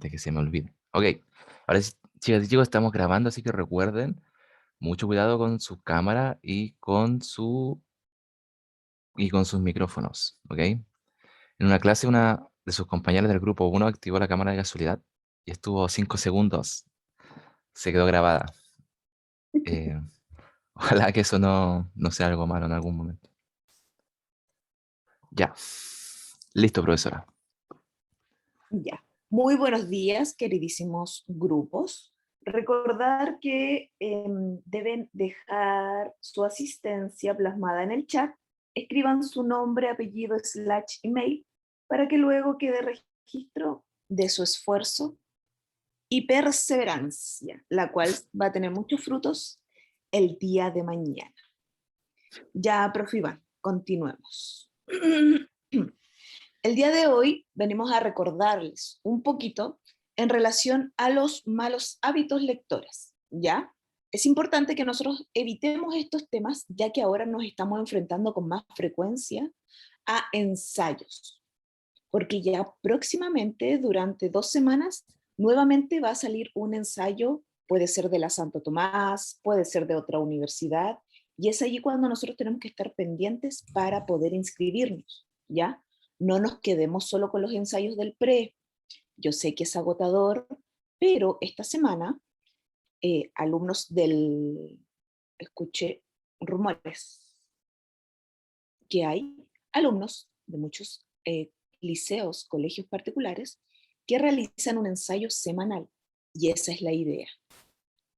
antes que se me olvide. Ok, ahora sí, chicas y chicos, estamos grabando, así que recuerden, mucho cuidado con su cámara y con sus micrófonos, ¿ok? En una clase, una de sus compañeras del grupo uno activó la cámara de casualidad y estuvo 5 segundos, se quedó grabada. Eh, Ojalá que eso no sea algo malo en algún momento. Ya. Listo, profesora. Ya. Muy buenos días, queridísimos grupos. Recordar que deben dejar su asistencia plasmada en el chat. Escriban su nombre, apellido, / email, para que luego quede registro de su esfuerzo y perseverancia, la cual va a tener muchos frutos el día de mañana. Ya, profe Iván, continuemos. El día de hoy venimos a recordarles un poquito en relación a los malos hábitos lectores, ¿ya? Es importante que nosotros evitemos estos temas, ya que ahora nos estamos enfrentando con más frecuencia a ensayos, porque ya próximamente, durante 2 semanas, nuevamente va a salir un ensayo, puede ser de la Santo Tomás, puede ser de otra universidad, y es allí cuando nosotros tenemos que estar pendientes para poder inscribirnos, ¿ya? No nos quedemos solo con los ensayos del pre. Yo sé que es agotador, pero esta semana, alumnos escuché rumores que hay alumnos de muchos liceos, colegios particulares, que realizan un ensayo semanal. Y esa es la idea,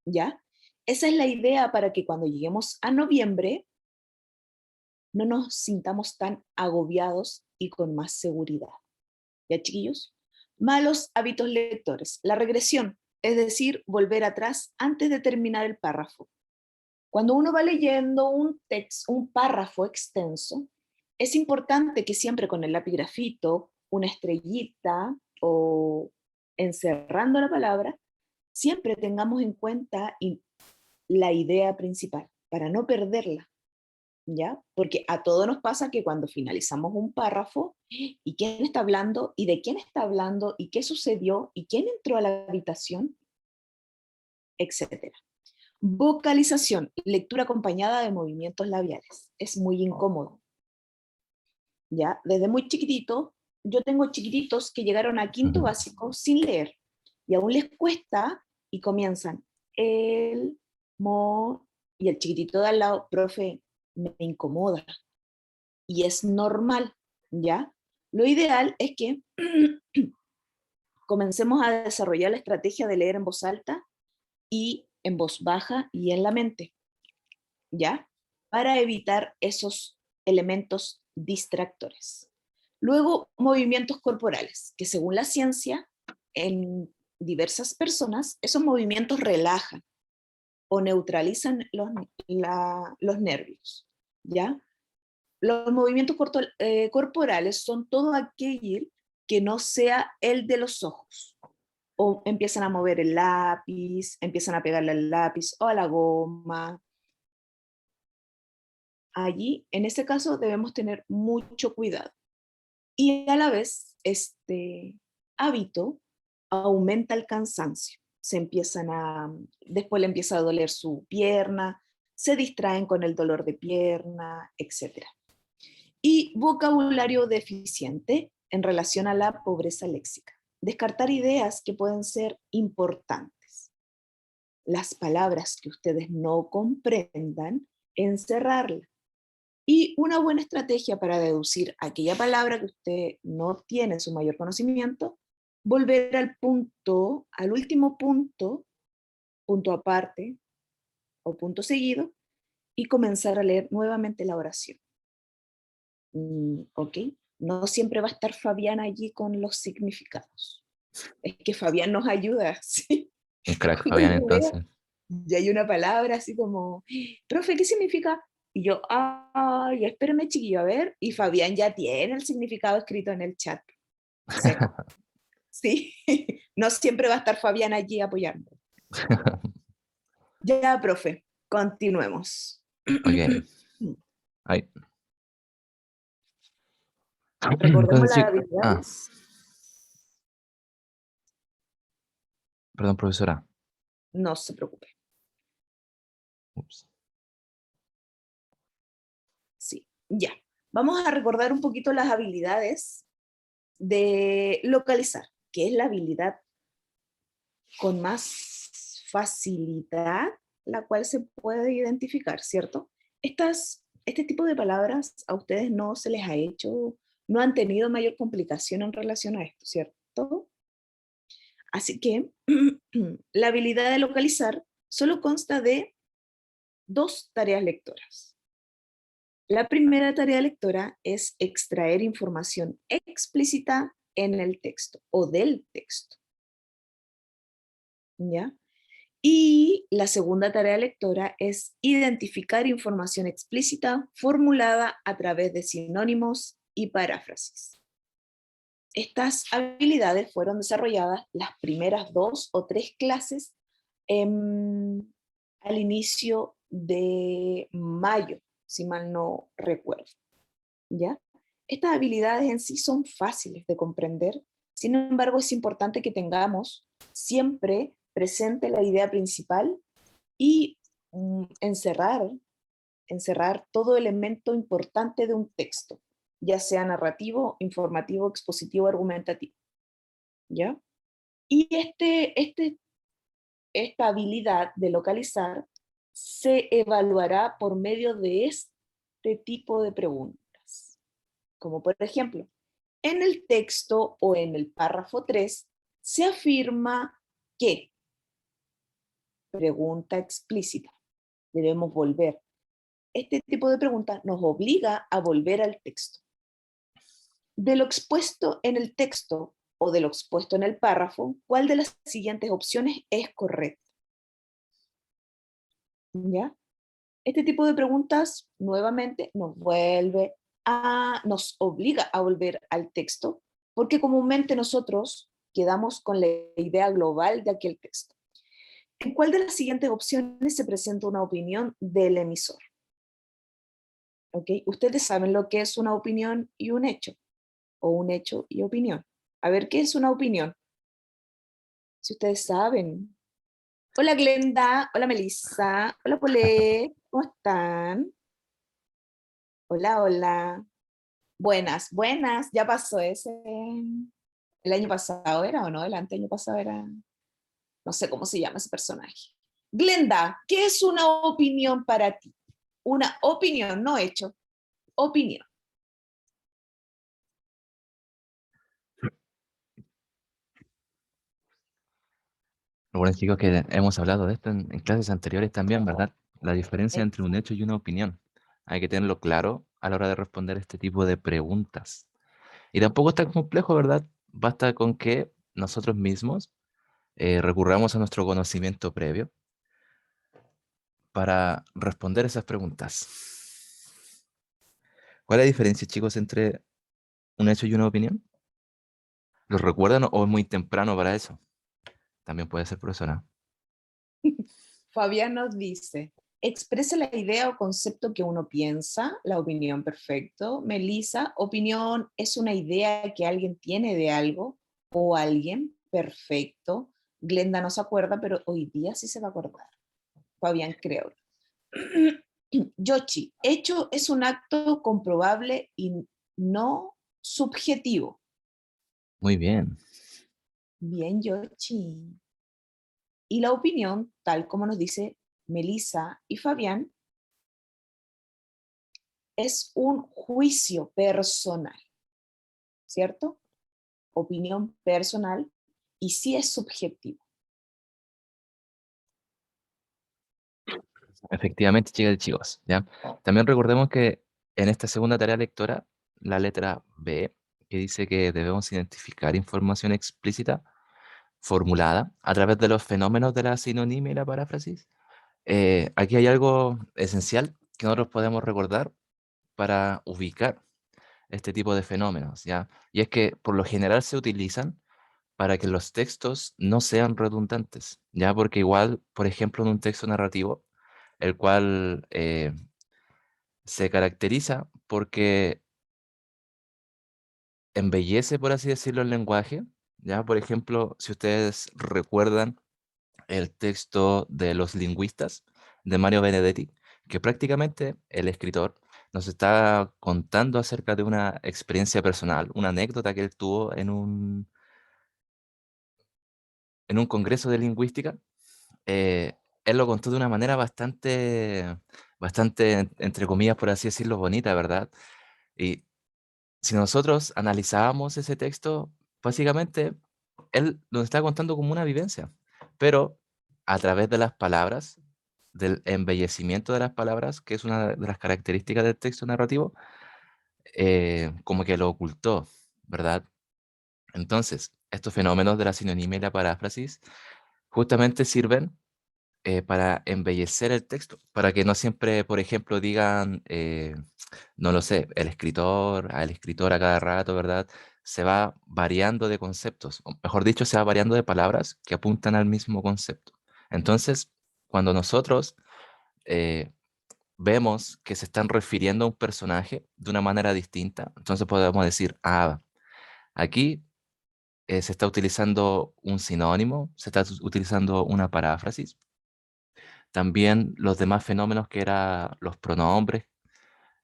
¿ya? Esa es la idea para que cuando lleguemos a noviembre no nos sintamos tan agobiados y con más seguridad. ¿Ya, chiquillos? Malos hábitos lectores. La regresión, es decir, volver atrás antes de terminar el párrafo. Cuando uno va leyendo un texto, un párrafo extenso, es importante que siempre con el lápiz grafito, una estrellita o encerrando la palabra, siempre tengamos en cuenta la idea principal para no perderla, ¿ya? Porque a todos nos pasa que cuando finalizamos un párrafo, ¿y quién está hablando? ¿Y de quién está hablando? ¿Y qué sucedió? ¿Y quién entró a la habitación? Etcétera. Vocalización, lectura acompañada de movimientos labiales. Es muy incómodo, ¿ya? Desde muy chiquitito, yo tengo chiquititos que llegaron a quinto Ujú. básico sin leer y aún les cuesta y comienzan el, mo, y el chiquitito de al lado, profe, me incomoda y es normal, ¿ya? Lo ideal es que comencemos a desarrollar la estrategia de leer en voz alta y en voz baja y en la mente, ¿ya? Para evitar esos elementos distractores. Luego, movimientos corporales, que según la ciencia, en diversas personas, esos movimientos relajan o neutralizan los nervios, ¿ya? Los movimientos corporales son todo aquello que no sea el de los ojos. O empiezan a mover el lápiz, empiezan a pegarle al lápiz o a la goma. Allí, en este caso, debemos tener mucho cuidado. Y a la vez, este hábito aumenta el cansancio. Después le empieza a doler su pierna, se distraen con el dolor de pierna, etcétera. Y vocabulario deficiente en relación a la pobreza léxica. Descartar ideas que pueden ser importantes. Las palabras que ustedes no comprendan, encerrarlas. Y una buena estrategia para deducir aquella palabra que usted no tiene su mayor conocimiento, volver al punto, al último punto, punto aparte o punto seguido, y comenzar a leer nuevamente la oración. ¿Ok? No siempre va a estar Fabián allí con los significados. Es que Fabián nos ayuda, ¿sí? Un crack, Cuando Fabián, yo veo, entonces. y hay una palabra así como, profe, ¿qué significa? Y yo, ay, espérame chiquillo, a ver. Y Fabián ya tiene el significado escrito en el chat. Sí, sí. No siempre va a estar Fabián allí apoyando. Ya, profe, continuemos. Ok. Ay. Recordemos Entonces, las chicos. Ah, habilidades. Perdón, profesora. No se preocupe. Ups. Sí, ya. Vamos a recordar un poquito las habilidades de localizar, que es la habilidad con más facilidad la cual se puede identificar, ¿cierto? Este tipo de palabras a ustedes no se les ha hecho, no han tenido mayor complicación en relación a esto, ¿cierto? Así que la habilidad de localizar solo consta de dos tareas lectoras. La primera tarea lectora es extraer información explícita en el texto o del texto, ¿ya? Y la segunda tarea lectora es identificar información explícita formulada a través de sinónimos y paráfrasis. Estas habilidades fueron desarrolladas las primeras 2 o 3 clases al inicio de mayo, si mal no recuerdo. ¿Ya? Estas habilidades en sí son fáciles de comprender, sin embargo es importante que tengamos siempre presente la idea principal y encerrar todo elemento importante de un texto, ya sea narrativo, informativo, expositivo, argumentativo. ¿Ya? Y esta habilidad de localizar se evaluará por medio de este tipo de preguntas. Como por ejemplo, en el texto o en el párrafo 3 se afirma que, pregunta explícita, debemos volver. Este tipo de pregunta nos obliga a volver al texto. De lo expuesto en el texto o de lo expuesto en el párrafo, ¿cuál de las siguientes opciones es correcta? ¿Ya? Este tipo de preguntas nuevamente nos obliga a volver al texto, porque comúnmente nosotros quedamos con la idea global de aquel texto. ¿En cuál de las siguientes opciones se presenta una opinión del emisor? ¿Ok? Ustedes saben lo que es una opinión y un hecho, o un hecho y opinión. A ver, ¿qué es una opinión? Si ustedes saben. Hola Glenda, hola Melissa, hola Pole, ¿cómo están? Hola, hola. Buenas, buenas, ya pasó ese. El año pasado era o no, el anteaño pasado era, no sé cómo se llama ese personaje. Glenda, ¿qué es una opinión para ti? Una opinión, no hecho, opinión. Bueno, chicos, que hemos hablado de esto en clases anteriores también, ¿verdad? La diferencia entre un hecho y una opinión. Hay que tenerlo claro a la hora de responder este tipo de preguntas. Y tampoco es tan complejo, ¿verdad? Basta con que nosotros mismos recurramos a nuestro conocimiento previo para responder esas preguntas. ¿Cuál es la diferencia, chicos, entre un hecho y una opinión? ¿Lo recuerdan o es muy temprano para eso? También puede ser, profesora. Fabián nos dice, expresa la idea o concepto que uno piensa, la opinión, perfecto. Melissa, opinión es una idea que alguien tiene de algo o alguien, perfecto. Glenda no se acuerda, pero hoy día sí se va a acordar. Fabián, creo. Yoshi, hecho es un acto comprobable y no subjetivo. Muy bien. Bien, Yoshi. Y la opinión, tal como nos dice Melissa y Fabián, es un juicio personal, ¿cierto? Opinión personal y sí es subjetivo. Efectivamente, chicas y chicos, ¿ya? También recordemos que en esta segunda tarea lectora, la letra B, que dice que debemos identificar información explícita formulada a través de los fenómenos de la sinonimia y la paráfrasis, aquí hay algo esencial que nosotros podemos recordar para ubicar este tipo de fenómenos, ¿ya? Y es que por lo general se utilizan para que los textos no sean redundantes, ¿ya? Porque igual, por ejemplo, en un texto narrativo, el cual se caracteriza porque embellece, por así decirlo, el lenguaje, ¿ya? Por ejemplo, si ustedes recuerdan el texto de Los lingüistas de Mario Benedetti, que prácticamente el escritor nos está contando acerca de una experiencia personal, una anécdota que él tuvo en un congreso de lingüística. eh, Él lo contó de una manera bastante, entre comillas, por así decirlo, bonita, ¿verdad? Y si nosotros analizábamos ese texto, básicamente él nos está contando como una vivencia, pero a través de las palabras, del embellecimiento de las palabras, que es una de las características del texto narrativo, como que lo ocultó, ¿verdad? Entonces, estos fenómenos de la sinonimia y la paráfrasis justamente sirven para embellecer el texto, para que no siempre, por ejemplo, digan, no lo sé, el escritor a cada rato, ¿verdad? Se va variando de conceptos, o mejor dicho, se va variando de palabras que apuntan al mismo concepto. Entonces, cuando nosotros eh, vemos que se están refiriendo a un personaje de una manera distinta, entonces podemos decir, ah, aquí se está utilizando un sinónimo, se está utilizando una paráfrasis. También los demás fenómenos que eran los pronombres,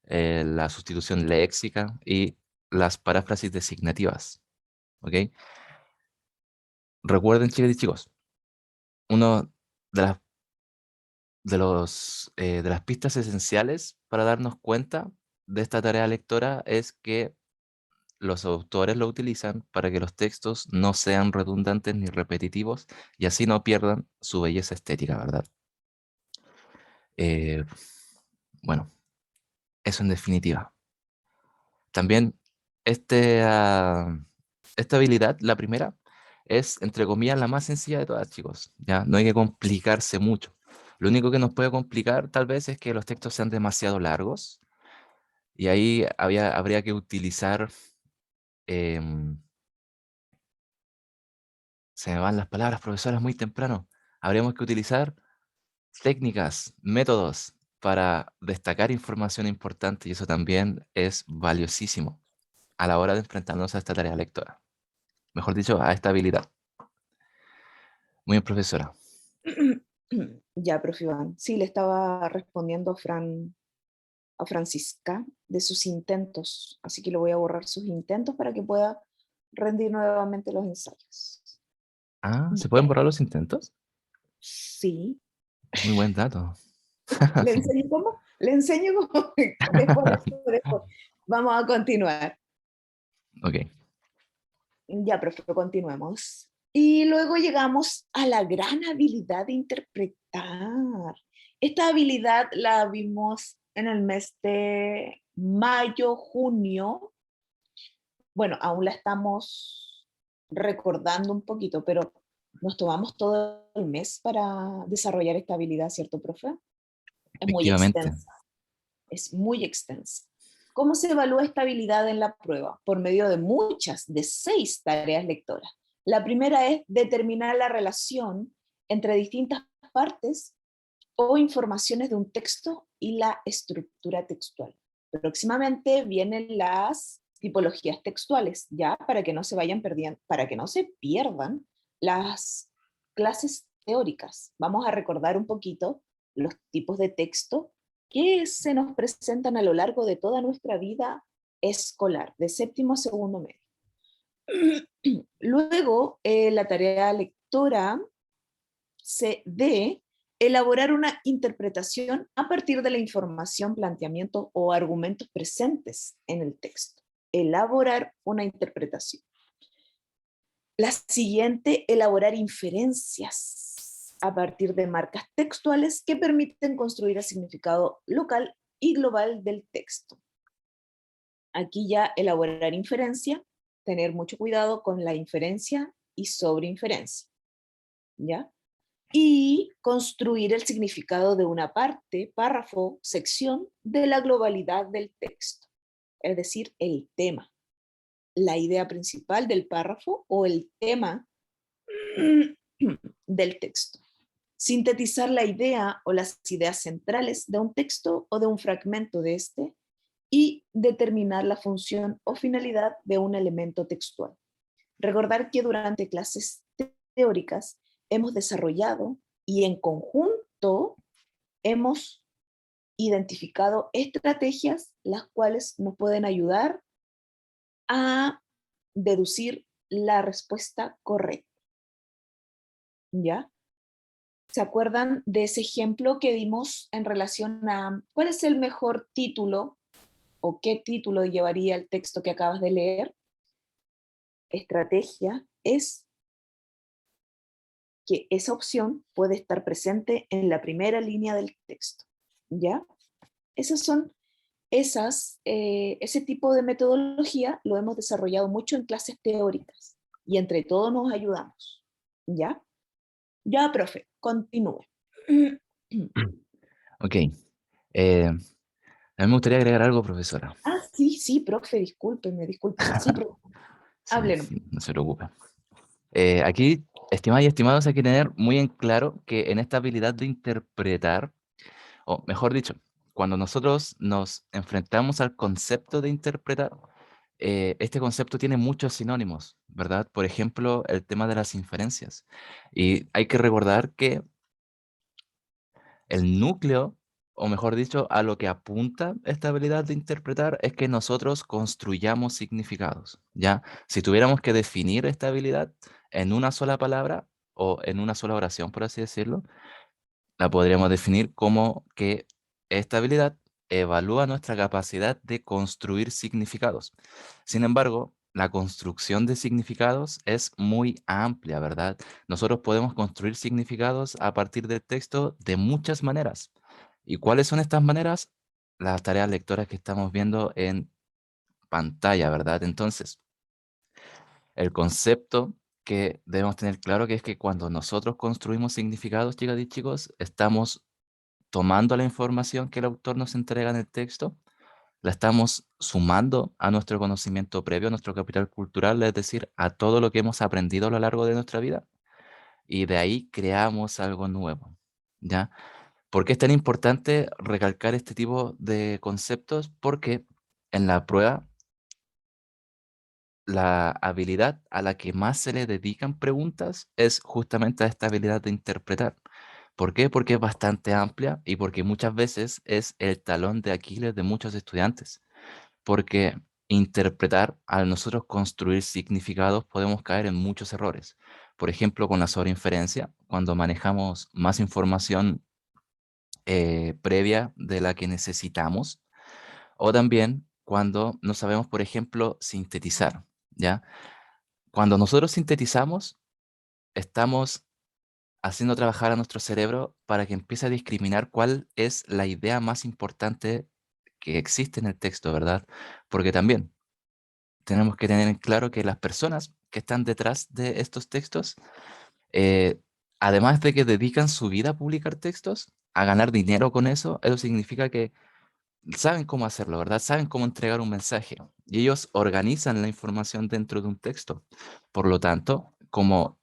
la sustitución léxica y las paráfrasis designativas, ¿ok? Recuerden, chicas y chicos, uno de las, de las pistas esenciales para darnos cuenta de esta tarea lectora es que los autores lo utilizan para que los textos no sean redundantes ni repetitivos y así no pierdan su belleza estética, ¿verdad? Eh, bueno, eso en definitiva. También esta habilidad, la primera, es, entre comillas, la más sencilla de todas, chicos. Ya, no hay que complicarse mucho. Lo único que nos puede complicar, tal vez, es que los textos sean demasiado largos. Y ahí habría que utilizar, em, se me van las palabras, profesoras, muy temprano. Habríamos que utilizar técnicas, métodos para destacar información importante y eso también es valiosísimo a la hora de enfrentarnos a esta tarea lectora. Mejor dicho, a esta habilidad. Muy bien, profesora. Ya, profe Iván. Sí, le estaba respondiendo a Francisca de sus intentos, así que le voy a borrar sus intentos para que pueda rendir nuevamente los ensayos. Ah, ¿se pueden Ya, borrar los intentos? sí. Muy buen dato. ¿Le enseño cómo? Le enseño cómo. Después. Vamos a continuar. Ok. Ya, profe, continuemos. Y luego llegamos a la gran habilidad de interpretar. Esta habilidad la vimos en el mes de mayo, junio. Bueno, aún la estamos recordando un poquito, pero nos tomamos todo el mes para desarrollar esta habilidad, ¿cierto, profe? Es muy Efectivamente. extensa, es muy extensa. ¿Cómo se evalúa esta habilidad en la prueba? Por medio de muchas, de 6 tareas lectoras. La primera es determinar la relación entre distintas partes o informaciones de un texto y la estructura textual. Próximamente vienen las tipologías textuales, ya para que no se vayan perdiendo, para que no se pierdan las clases teóricas. Vamos a recordar un poquito los tipos de texto que se nos presentan a lo largo de toda nuestra vida escolar, de séptimo a segundo medio. Luego, la tarea lectora se de elaborar una interpretación a partir de la información, planteamiento o argumentos presentes en el texto. Elaborar una interpretación. La siguiente, elaborar inferencias a partir de marcas textuales que permiten construir el significado local y global del texto. Aquí ya elaborar inferencia, tener mucho cuidado con la inferencia y sobreinferencia, ¿ya? Y construir el significado de una parte, párrafo, sección de la globalidad del texto, es decir, el tema, la idea principal del párrafo o el tema del texto. Sintetizar la idea o las ideas centrales de un texto o de un fragmento de este y determinar la función o finalidad de un elemento textual. Recordar que durante clases teóricas hemos desarrollado y en conjunto hemos identificado estrategias las cuales nos pueden ayudar a deducir la respuesta correcta. ¿Ya? ¿Se acuerdan de ese ejemplo que dimos en relación a cuál es el mejor título o qué título llevaría el texto que acabas de leer? Estrategia es que esa opción puede estar presente en la primera línea del texto. ¿Ya? Esas son ese tipo de metodología lo hemos desarrollado mucho en clases teóricas y entre todos nos ayudamos. ¿Ya? Ya, profe, continúe. Ok. A mí me gustaría agregar algo, profesora. Sí, sí, profe, discúlpeme. Sí, profe, Sí, háblenos. sí, no se preocupe. Aquí, estimadas y estimados, hay que tener muy en claro que en esta habilidad de interpretar, o mejor dicho, cuando nosotros nos enfrentamos al concepto de interpretar, este concepto tiene muchos sinónimos, ¿verdad? Por ejemplo, el tema de las inferencias. Y hay que recordar que el núcleo, o mejor dicho, a lo que apunta esta habilidad de interpretar es que nosotros construyamos significados, ¿ya? Si tuviéramos que definir esta habilidad en una sola palabra o en una sola oración, por así decirlo, la podríamos definir como que esta habilidad evalúa nuestra capacidad de construir significados. Sin embargo, la construcción de significados es muy amplia, ¿verdad? Nosotros podemos construir significados a partir del texto de muchas maneras. ¿Y cuáles son estas maneras? Las tareas lectoras que estamos viendo en pantalla, ¿verdad? Entonces, el concepto que debemos tener claro que es que cuando nosotros construimos significados, chicas y chicos, estamos tomando la información que el autor nos entrega en el texto, la estamos sumando a nuestro conocimiento previo, a nuestro capital cultural, es decir, a todo lo que hemos aprendido a lo largo de nuestra vida, y de ahí creamos algo nuevo, ¿ya? ¿Por qué es tan importante recalcar este tipo de conceptos? Porque en la prueba, la habilidad a la que más se le dedican preguntas es justamente a esta habilidad de interpretar. ¿Por qué? Porque es bastante amplia y porque muchas veces es el talón de Aquiles de muchos estudiantes. Porque interpretar, al nosotros construir significados, podemos caer en muchos errores. Por ejemplo, con la sobreinferencia, cuando manejamos más información previa de la que necesitamos, o también cuando no sabemos, por ejemplo, sintetizar, ¿ya? Cuando nosotros sintetizamos, estamos haciendo trabajar a nuestro cerebro para que empiece a discriminar cuál es la idea más importante que existe en el texto, ¿verdad? Porque también tenemos que tener en claro que las personas que están detrás de estos textos, eh, además de que dedican su vida a publicar textos, a ganar dinero con eso, eso significa que saben cómo hacerlo, ¿verdad? Saben cómo entregar un mensaje y ellos organizan la información dentro de un texto. Por lo tanto, como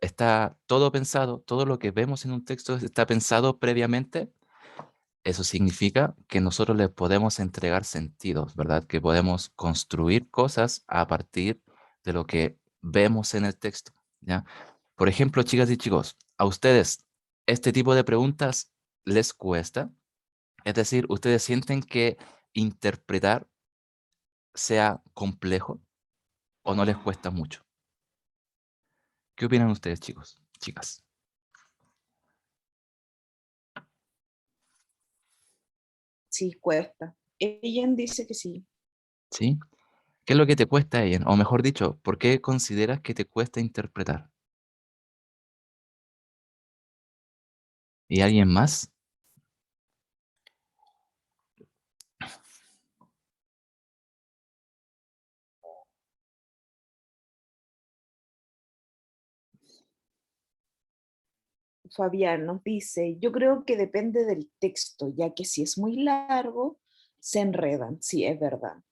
está todo pensado, todo lo que vemos en un texto está pensado previamente, eso significa que nosotros le podemos entregar sentidos, ¿verdad? Que podemos construir cosas a partir de lo que vemos en el texto, ¿ya? Por ejemplo, chicas y chicos, ¿a ustedes este tipo de preguntas les cuesta? Es decir, ¿ustedes sienten que interpretar sea complejo o no les cuesta mucho? ¿Qué opinan ustedes, chicos, chicas? Sí, cuesta. Ella dice que sí. ¿Sí? ¿Qué es lo que te cuesta a ella? O mejor dicho, ¿por qué consideras que te cuesta interpretar? ¿Y alguien más? Fabián nos dice, yo creo que depende del texto, ya que si es muy largo, se enredan. Sí, es verdad.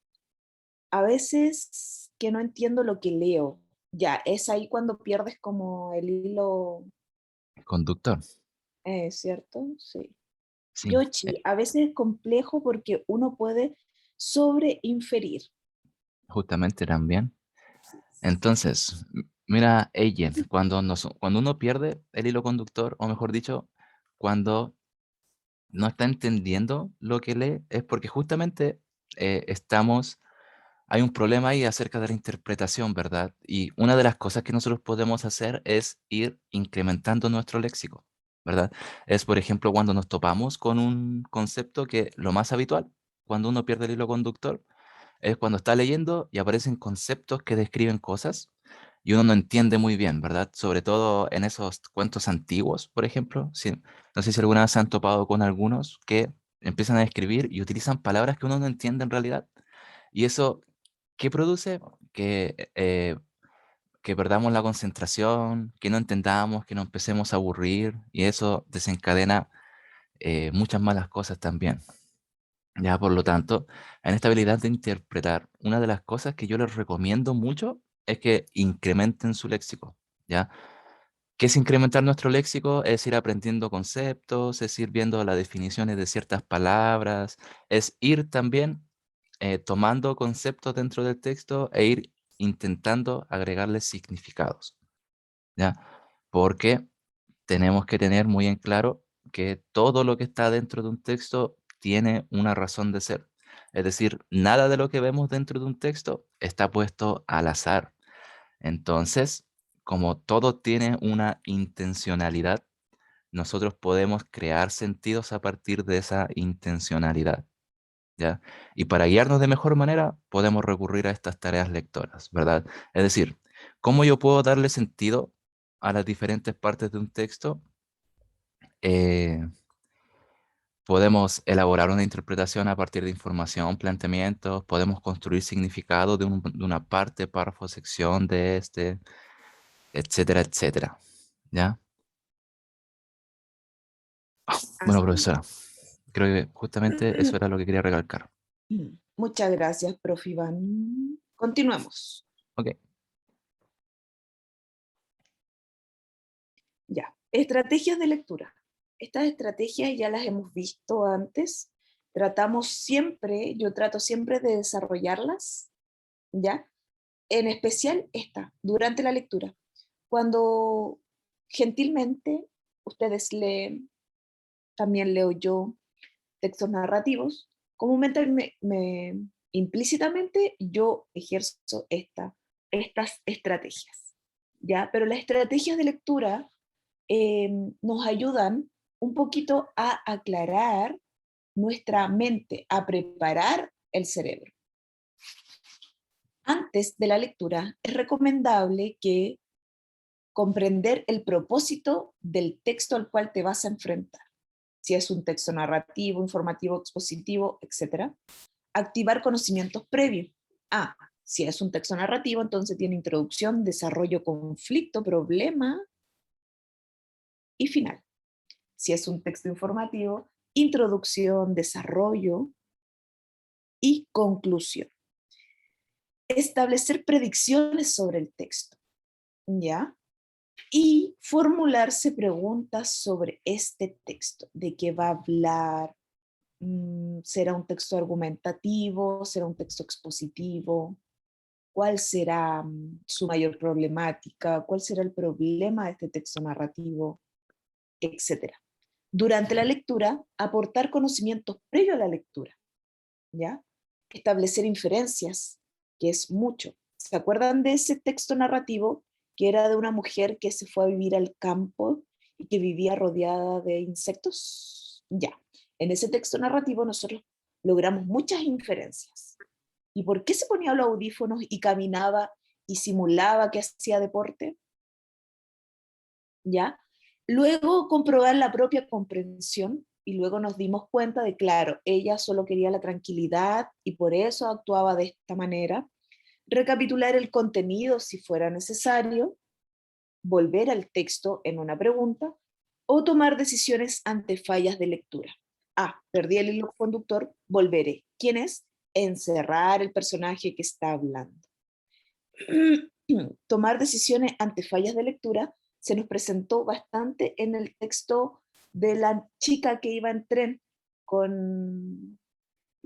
A veces que no entiendo lo que leo. Ya, es ahí cuando pierdes como el hilo, Conductor. ¿cierto? Sí. Sí, Yoshi, a veces es complejo porque uno puede sobreinferir. justamente también. Sí, Entonces, Mira, Eyen, cuando uno pierde el hilo conductor, o mejor dicho, cuando no está entendiendo lo que lee, es porque justamente hay un problema ahí acerca de la interpretación, ¿verdad? Y una de las cosas que nosotros podemos hacer es ir incrementando nuestro léxico, ¿verdad? Es, por ejemplo, cuando nos topamos con un concepto que lo más habitual, cuando uno pierde el hilo conductor, es cuando está leyendo y aparecen conceptos que describen cosas y uno no entiende muy bien, ¿verdad? Sobre todo en esos cuentos antiguos, por ejemplo. Sí, no sé si alguna vez se han topado con algunos que empiezan a describir y utilizan palabras que uno no entiende en realidad. Y eso, ¿qué produce? Que perdamos la concentración, que no entendamos, que nos empecemos a aburrir y eso desencadena muchas malas cosas también. Ya, por lo tanto, en esta habilidad de interpretar, una de las cosas que yo les recomiendo mucho es que incrementen su léxico, ¿ya? ¿Qué es incrementar nuestro léxico? Es ir aprendiendo conceptos, es ir viendo las definiciones de ciertas palabras, es ir también tomando conceptos dentro del texto e ir intentando agregarles significados, ¿ya? Porque tenemos que tener muy en claro que todo lo que está dentro de un texto tiene una razón de ser. Es decir, nada de lo que vemos dentro de un texto está puesto al azar. Entonces, como todo tiene una intencionalidad, nosotros podemos crear sentidos a partir de esa intencionalidad, ¿ya? Y para guiarnos de mejor manera, podemos recurrir a estas tareas lectoras, ¿verdad? Es decir, ¿cómo yo puedo darle sentido a las diferentes partes de un texto? Eh, Podemos elaborar una interpretación a partir de información, planteamientos, podemos construir significado de una parte, párrafo, sección de este, etcétera, etcétera. ¿Ya? Bueno, Así profesora, creo que justamente eso era lo que quería recalcar. Muchas gracias, profe Iván. Continuemos. Ok. Ya. Estrategias de lectura. Estas estrategias ya las hemos visto antes. Yo trato siempre de desarrollarlas, ¿ya? En especial esta, durante la lectura. Cuando gentilmente ustedes leen, también leo yo textos narrativos, comúnmente implícitamente yo ejerzo estas estrategias, ¿ya? Pero las estrategias de lectura nos ayudan un poquito a aclarar nuestra mente, a preparar el cerebro. Antes de la lectura, es recomendable que comprender el propósito del texto al cual te vas a enfrentar. Si es un texto narrativo, informativo, expositivo, etc. Activar conocimientos previos. Si es un texto narrativo, entonces tiene introducción, desarrollo, conflicto, problema y final. Si es un texto informativo, introducción, desarrollo y conclusión. Establecer predicciones sobre el texto, ¿ya? Y formularse preguntas sobre este texto, de qué va a hablar, será un texto argumentativo, será un texto expositivo, cuál será su mayor problemática, cuál será el problema de este texto narrativo, etcétera. Durante la lectura, aportar conocimientos previo a la lectura, ¿ya? Establecer inferencias, que es mucho. ¿Se acuerdan de ese texto narrativo que era de una mujer que se fue a vivir al campo y que vivía rodeada de insectos? Ya, en ese texto narrativo nosotros logramos muchas inferencias. ¿Y por qué se ponía los audífonos y caminaba y simulaba que hacía deporte? ¿Ya? Luego comprobar la propia comprensión y luego nos dimos cuenta de, claro, ella solo quería la tranquilidad y por eso actuaba de esta manera. Recapitular el contenido si fuera necesario, volver al texto en una pregunta o tomar decisiones ante fallas de lectura. Perdí el hilo conductor, volveré. ¿Quién es? Encerrar el personaje que está hablando. Tomar decisiones ante fallas de lectura se nos presentó bastante en el texto de la chica que iba en tren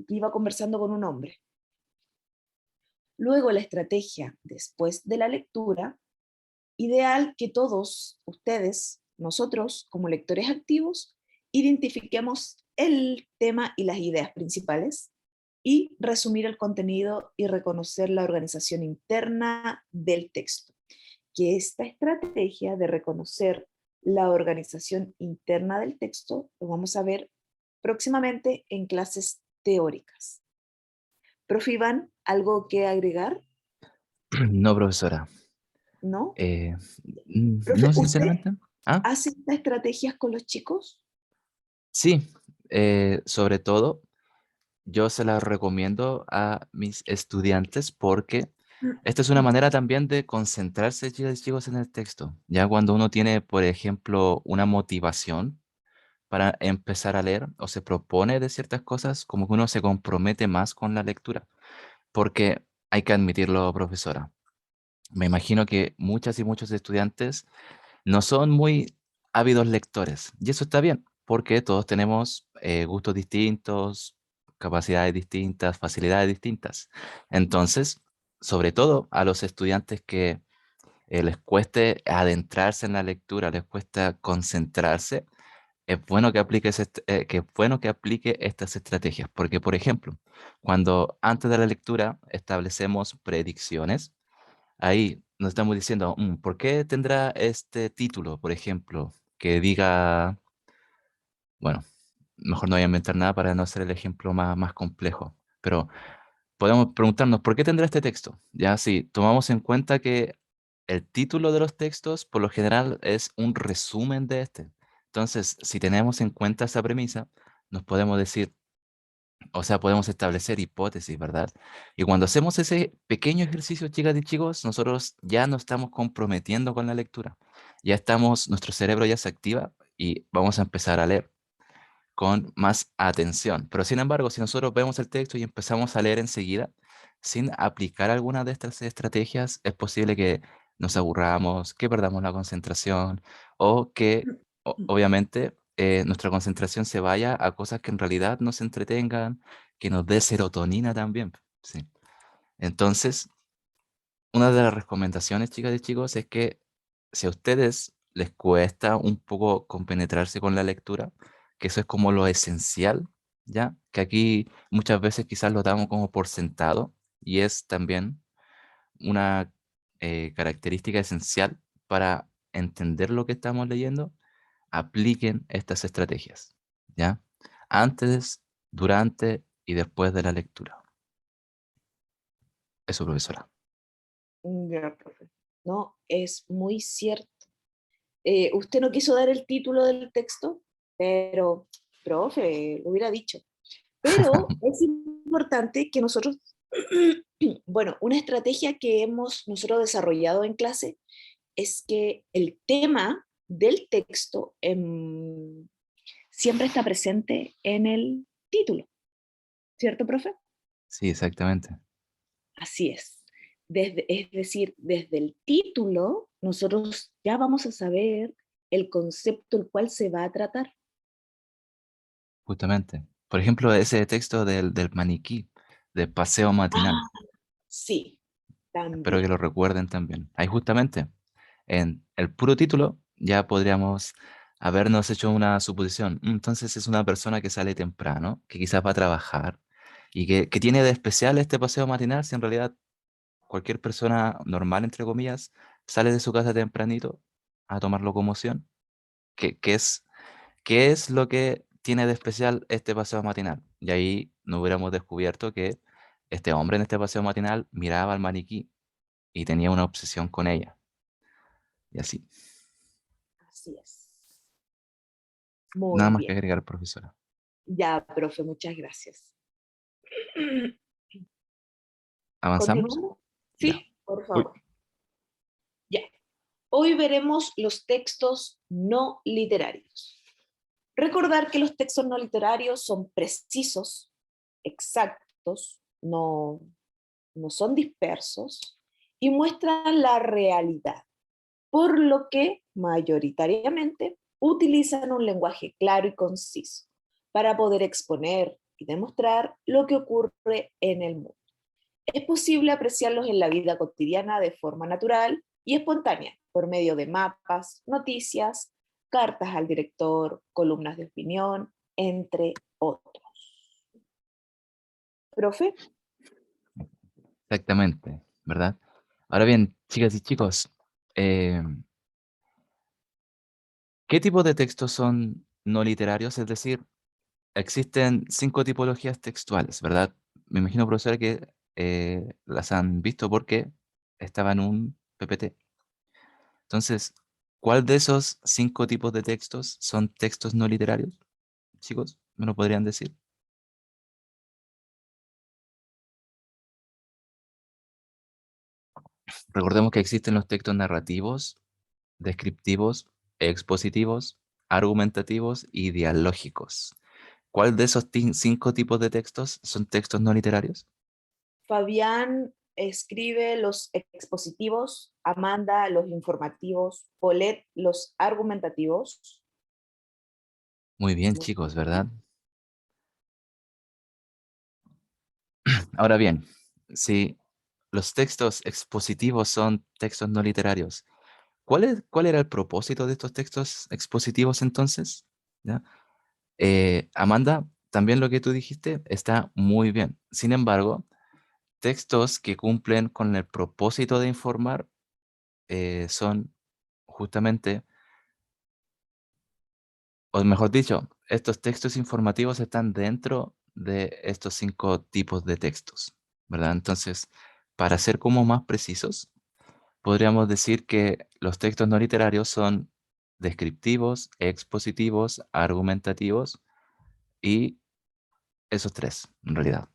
que iba conversando con un hombre. Luego la estrategia después de la lectura ideal que todos ustedes, nosotros como lectores activos, identifiquemos el tema y las ideas principales y resumir el contenido y reconocer la organización interna del texto. Que esta estrategia de reconocer la organización interna del texto lo vamos a ver próximamente en clases teóricas. Profe Iván, ¿algo que agregar? No, profesora. ¿No? Eh, Profe, no, ¿usted sinceramente. Ah, hace estas estrategias con los chicos? sí. Sobre todo, yo se las recomiendo a mis estudiantes porque esta es una manera también de concentrarse, chicas y chicos, en el texto. Ya cuando uno tiene, por ejemplo, una motivación para empezar a leer o se propone de ciertas cosas, como que uno se compromete más con la lectura. Porque hay que admitirlo, profesora. Me imagino que muchas y muchos estudiantes no son muy ávidos lectores. Y eso está bien, porque todos tenemos gustos distintos, capacidades distintas, facilidades distintas. Entonces, sobre todo a los estudiantes que les cueste adentrarse en la lectura, les cuesta concentrarse, es bueno que que es bueno que aplique estas estrategias, porque, por ejemplo, cuando antes de la lectura establecemos predicciones, ahí nos estamos diciendo, ¿por qué tendrá este título, por ejemplo, que diga, bueno, mejor no voy a inventar nada para no hacer el ejemplo más complejo, pero podemos preguntarnos, ¿por qué tendrá este texto? Ya, si tomamos en cuenta que el título de los textos, por lo general, es un resumen de este. Entonces, si tenemos en cuenta esa premisa, nos podemos decir, o sea, podemos establecer hipótesis, ¿verdad? Y cuando hacemos ese pequeño ejercicio, chicas y chicos, nosotros ya nos estamos comprometiendo con la lectura. Ya estamos, nuestro cerebro ya se activa y vamos a empezar a leer con más atención. Pero sin embargo, si nosotros vemos el texto y empezamos a leer enseguida, sin aplicar alguna de estas estrategias, es posible que nos aburramos, que perdamos la concentración o que obviamente nuestra concentración se vaya a cosas que en realidad nos entretengan, que nos dé serotonina también. Sí. Entonces, una de las recomendaciones, chicas y chicos, es que si a ustedes les cuesta un poco compenetrarse con la lectura, que eso es como lo esencial, ¿ya? Que aquí muchas veces quizás lo damos como por sentado y es también una característica esencial para entender lo que estamos leyendo, apliquen estas estrategias, ¿ya? Antes, durante y después de la lectura. Eso, profesora. Ya, profe. No, es muy cierto. Usted no quiso dar el título del texto, pero, profe, lo hubiera dicho. Pero es importante que nosotros, bueno, una estrategia que hemos nosotros desarrollado en clase es que el tema del texto siempre está presente en el título, ¿cierto, profe? Sí, exactamente. Así es. Es decir, desde el título, nosotros ya vamos a saber el concepto el cual se va a tratar. Justamente. Por ejemplo, ese texto del maniquí, de paseo matinal. Ah, sí, Espero que también. lo recuerden también. Ahí justamente, en el puro título, ya podríamos habernos hecho una suposición. Entonces es una persona que sale temprano, que quizás va a trabajar y que tiene de especial este paseo matinal si en realidad cualquier persona normal, entre comillas, sale de su casa tempranito a tomar locomoción. ¿Qué es ¿Qué es lo que tiene de especial este paseo matinal? Y ahí no hubiéramos descubierto que este hombre en este paseo matinal miraba al maniquí y tenía una obsesión con ella. Y así. Así es. Muy Nada más que bien. agregar, profesora. Ya, profe, muchas gracias. ¿Avanzamos? ¿Continuamos? Ya. Sí, por Uy. favor. Ya. Hoy veremos los textos no literarios. Recordar que los textos no literarios son precisos, exactos, no son dispersos y muestran la realidad, por lo que mayoritariamente utilizan un lenguaje claro y conciso para poder exponer y demostrar lo que ocurre en el mundo. Es posible apreciarlos en la vida cotidiana de forma natural y espontánea, por medio de mapas, noticias, cartas al director, columnas de opinión, entre otros. ¿Profe? Exactamente, ¿verdad? Ahora bien, chicas y chicos, eh, ¿qué tipo de textos son no literarios? Es decir, existen 5 tipologías textuales, ¿verdad? Me imagino, profesora, que las han visto porque estaba en un PPT. Entonces, ¿cuál de esos 5 tipos de textos son textos no literarios? Chicos, ¿me lo podrían decir? Recordemos que existen los textos narrativos, descriptivos, expositivos, argumentativos y dialógicos. ¿Cuál de esos 5 tipos de textos son textos no literarios? Fabián escribe los expositivos, Amanda los informativos, Paulette los argumentativos. Muy bien, Muy chicos, ¿verdad? bien. Ahora bien, si los textos expositivos son textos no literarios, ¿cuál era el propósito de estos textos expositivos entonces? ¿Ya? Amanda, también lo que tú dijiste está muy bien. Sin embargo, textos que cumplen con el propósito de informar son justamente, o mejor dicho, estos textos informativos están dentro de estos 5 tipos de textos, ¿verdad? Entonces, para ser como más precisos, podríamos decir que los textos no literarios son descriptivos, expositivos, argumentativos y esos 3, en realidad.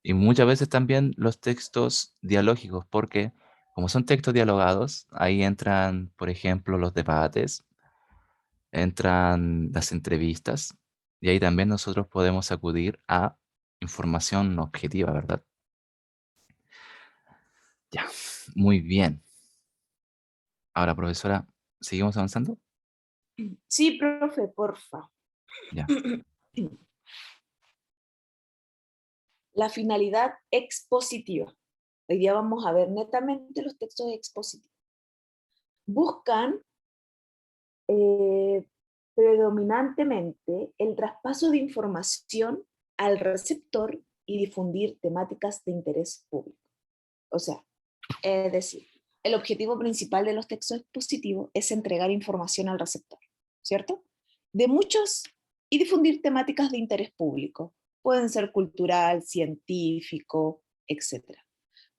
Y muchas veces también los textos dialógicos, porque como son textos dialogados, ahí entran, por ejemplo, los debates, entran las entrevistas, y ahí también nosotros podemos acudir a información objetiva, ¿verdad? Ya, muy bien. Ahora, profesora, ¿seguimos avanzando? Sí, profe, porfa. Ya, La finalidad expositiva. Hoy día vamos a ver netamente los textos expositivos. Buscan eh, predominantemente el traspaso de información al receptor y difundir temáticas de interés público. O sea, es decir, el objetivo principal de los textos expositivos es entregar información al receptor, ¿cierto? De muchos y difundir temáticas de interés público. Pueden ser cultural, científico, etc.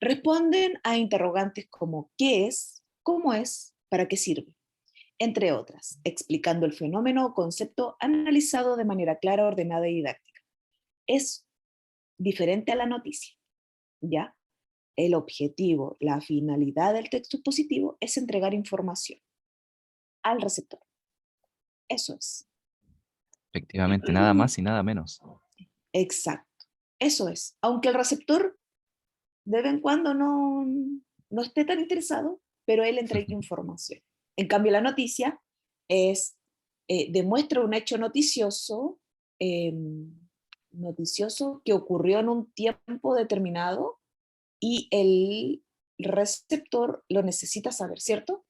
Responden a interrogantes como ¿qué es? ¿Cómo es? ¿Para qué sirve? Entre otras, explicando el fenómeno o concepto analizado de manera clara, ordenada y didáctica. Es diferente a la noticia, ¿ya? El objetivo, la finalidad del texto expositivo es entregar información al receptor. Eso es. efectivamente, nada más y nada menos. Exacto. Eso es. Aunque el receptor de vez en cuando no esté tan interesado, pero él entrega información. En cambio, la noticia es, demuestra un hecho noticioso, eh, noticioso que ocurrió en un tiempo determinado y el receptor lo necesita saber, ¿cierto?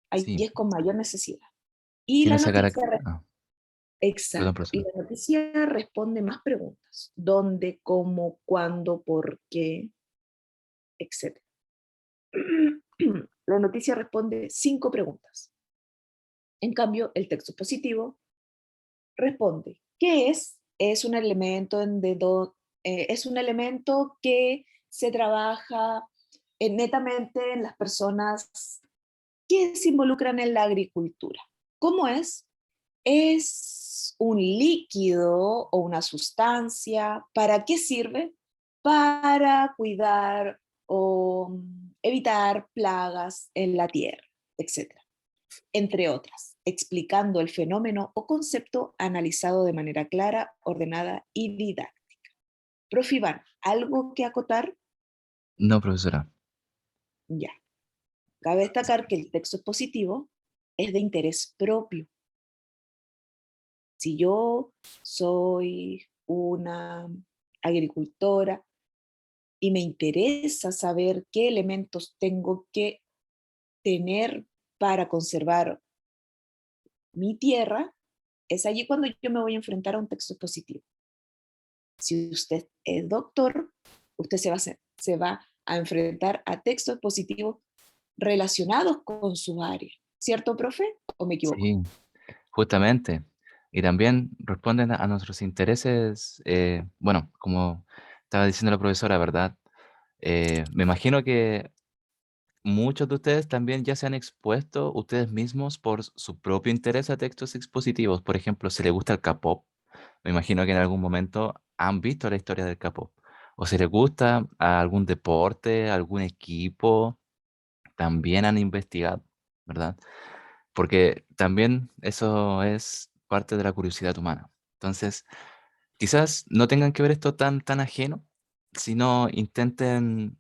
Ahí Sí, es con mayor necesidad. Y tiene la esa noticia, ah, perdón, exacto, y profesora. la noticia responde más preguntas. ¿Dónde, cómo, cuándo, por qué, etcétera? La noticia responde 5 preguntas. En cambio, el texto positivo responde, ¿qué es? Es un elemento, es un elemento que se trabaja netamente en las personas que se involucran en la agricultura. ¿Cómo es? Es un líquido o una sustancia. ¿Para qué sirve? Para cuidar o evitar plagas en la tierra, etcétera, entre otras, explicando el fenómeno o concepto analizado de manera clara, ordenada y didáctica. Profe Iván, ¿algo que acotar? No, profesora. Ya. Cabe destacar que el texto expositivo es de interés propio. Si yo soy una agricultora y me interesa saber qué elementos tengo que tener para conservar mi tierra, es allí cuando yo me voy a enfrentar a un texto expositivo. Si usted es doctor, usted se va a enfrentar a textos expositivos relacionados con su área. ¿Cierto, profe? ¿O me equivoco? Sí, justamente. Y también responden a nuestros intereses, bueno, como estaba diciendo la profesora, ¿verdad? Me imagino que muchos de ustedes también ya se han expuesto ustedes mismos por su propio interés a textos expositivos. Por ejemplo, si les gusta el K-pop, me imagino que en algún momento han visto la historia del K-pop. O si les gusta algún deporte, algún equipo, también han investigado, ¿verdad? Porque también eso es parte de la curiosidad humana. Entonces, quizás no tengan que ver esto tan ajeno, sino intenten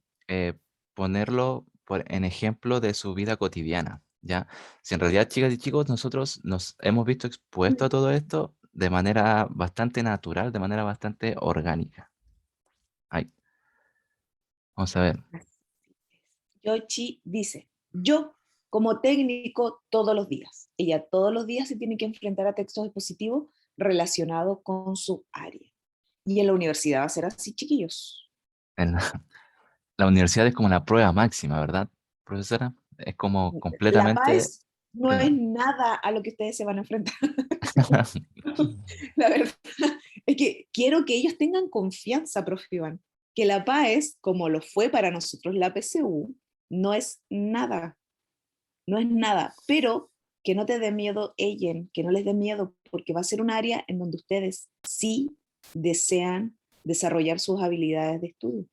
ponerlo en ejemplo de su vida cotidiana, ¿ya? Si en realidad, chicas y chicos, nosotros nos hemos visto expuestos a todo esto de manera bastante natural, de manera bastante orgánica. Ay, vamos a ver. Así es. Yoshi dice, yo como técnico todos los días. Ella todos los días se tiene que enfrentar a textos expositivos relacionados con su área. Y en la universidad va a ser así, chiquillos. En la, la universidad es como la prueba máxima, ¿verdad, profesora? Es como La completamente... PAES no es nada a lo que ustedes se van a enfrentar. La verdad es que quiero que ellos tengan confianza, profe Iván, que la PAES, como lo fue para nosotros la PCU, no es nada, no es nada, pero que no te dé miedo ella, que no les dé miedo, porque va a ser un área en donde ustedes sí desean desarrollar sus habilidades de estudio.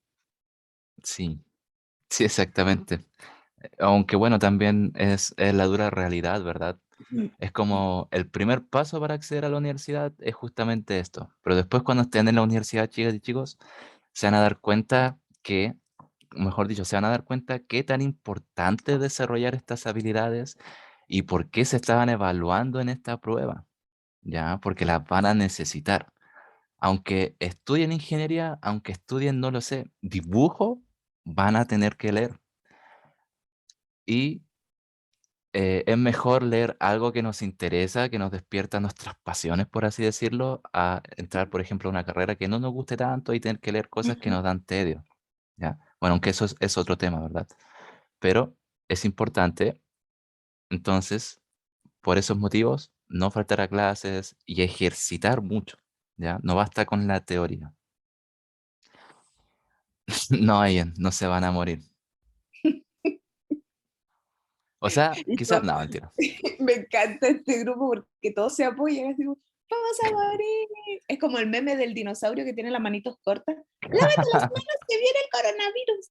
Sí, sí, exactamente. Aunque bueno, también es la dura realidad, ¿verdad? Es como el primer paso para acceder a la universidad es justamente esto. Pero después cuando estén en la universidad, chicas y chicos, se van a dar cuenta que, mejor dicho, se van a dar cuenta qué tan importante es desarrollar estas habilidades y por qué se estaban evaluando en esta prueba, ¿ya? Porque las van a necesitar. Aunque estudien ingeniería, aunque estudien, no lo sé, dibujo, van a tener que leer. Y es mejor leer algo que nos interesa, que nos despierta nuestras pasiones, por así decirlo, a entrar, por ejemplo, a una carrera que no nos guste tanto y tener que leer cosas que Ujú. nos dan tedio, ¿ya? Bueno, aunque eso es otro tema, ¿verdad? Pero es importante, entonces, por esos motivos, no faltar a clases y ejercitar mucho, ¿ya? No basta con la teoría. No, Ian, no se van a morir. O sea, Y quizás, todo- no, mentira. me encanta este grupo porque todos se apoyan, así como, vamos a morir. Es como el meme del dinosaurio que tiene las manitos cortas. Lávate las manos que viene el coronavirus.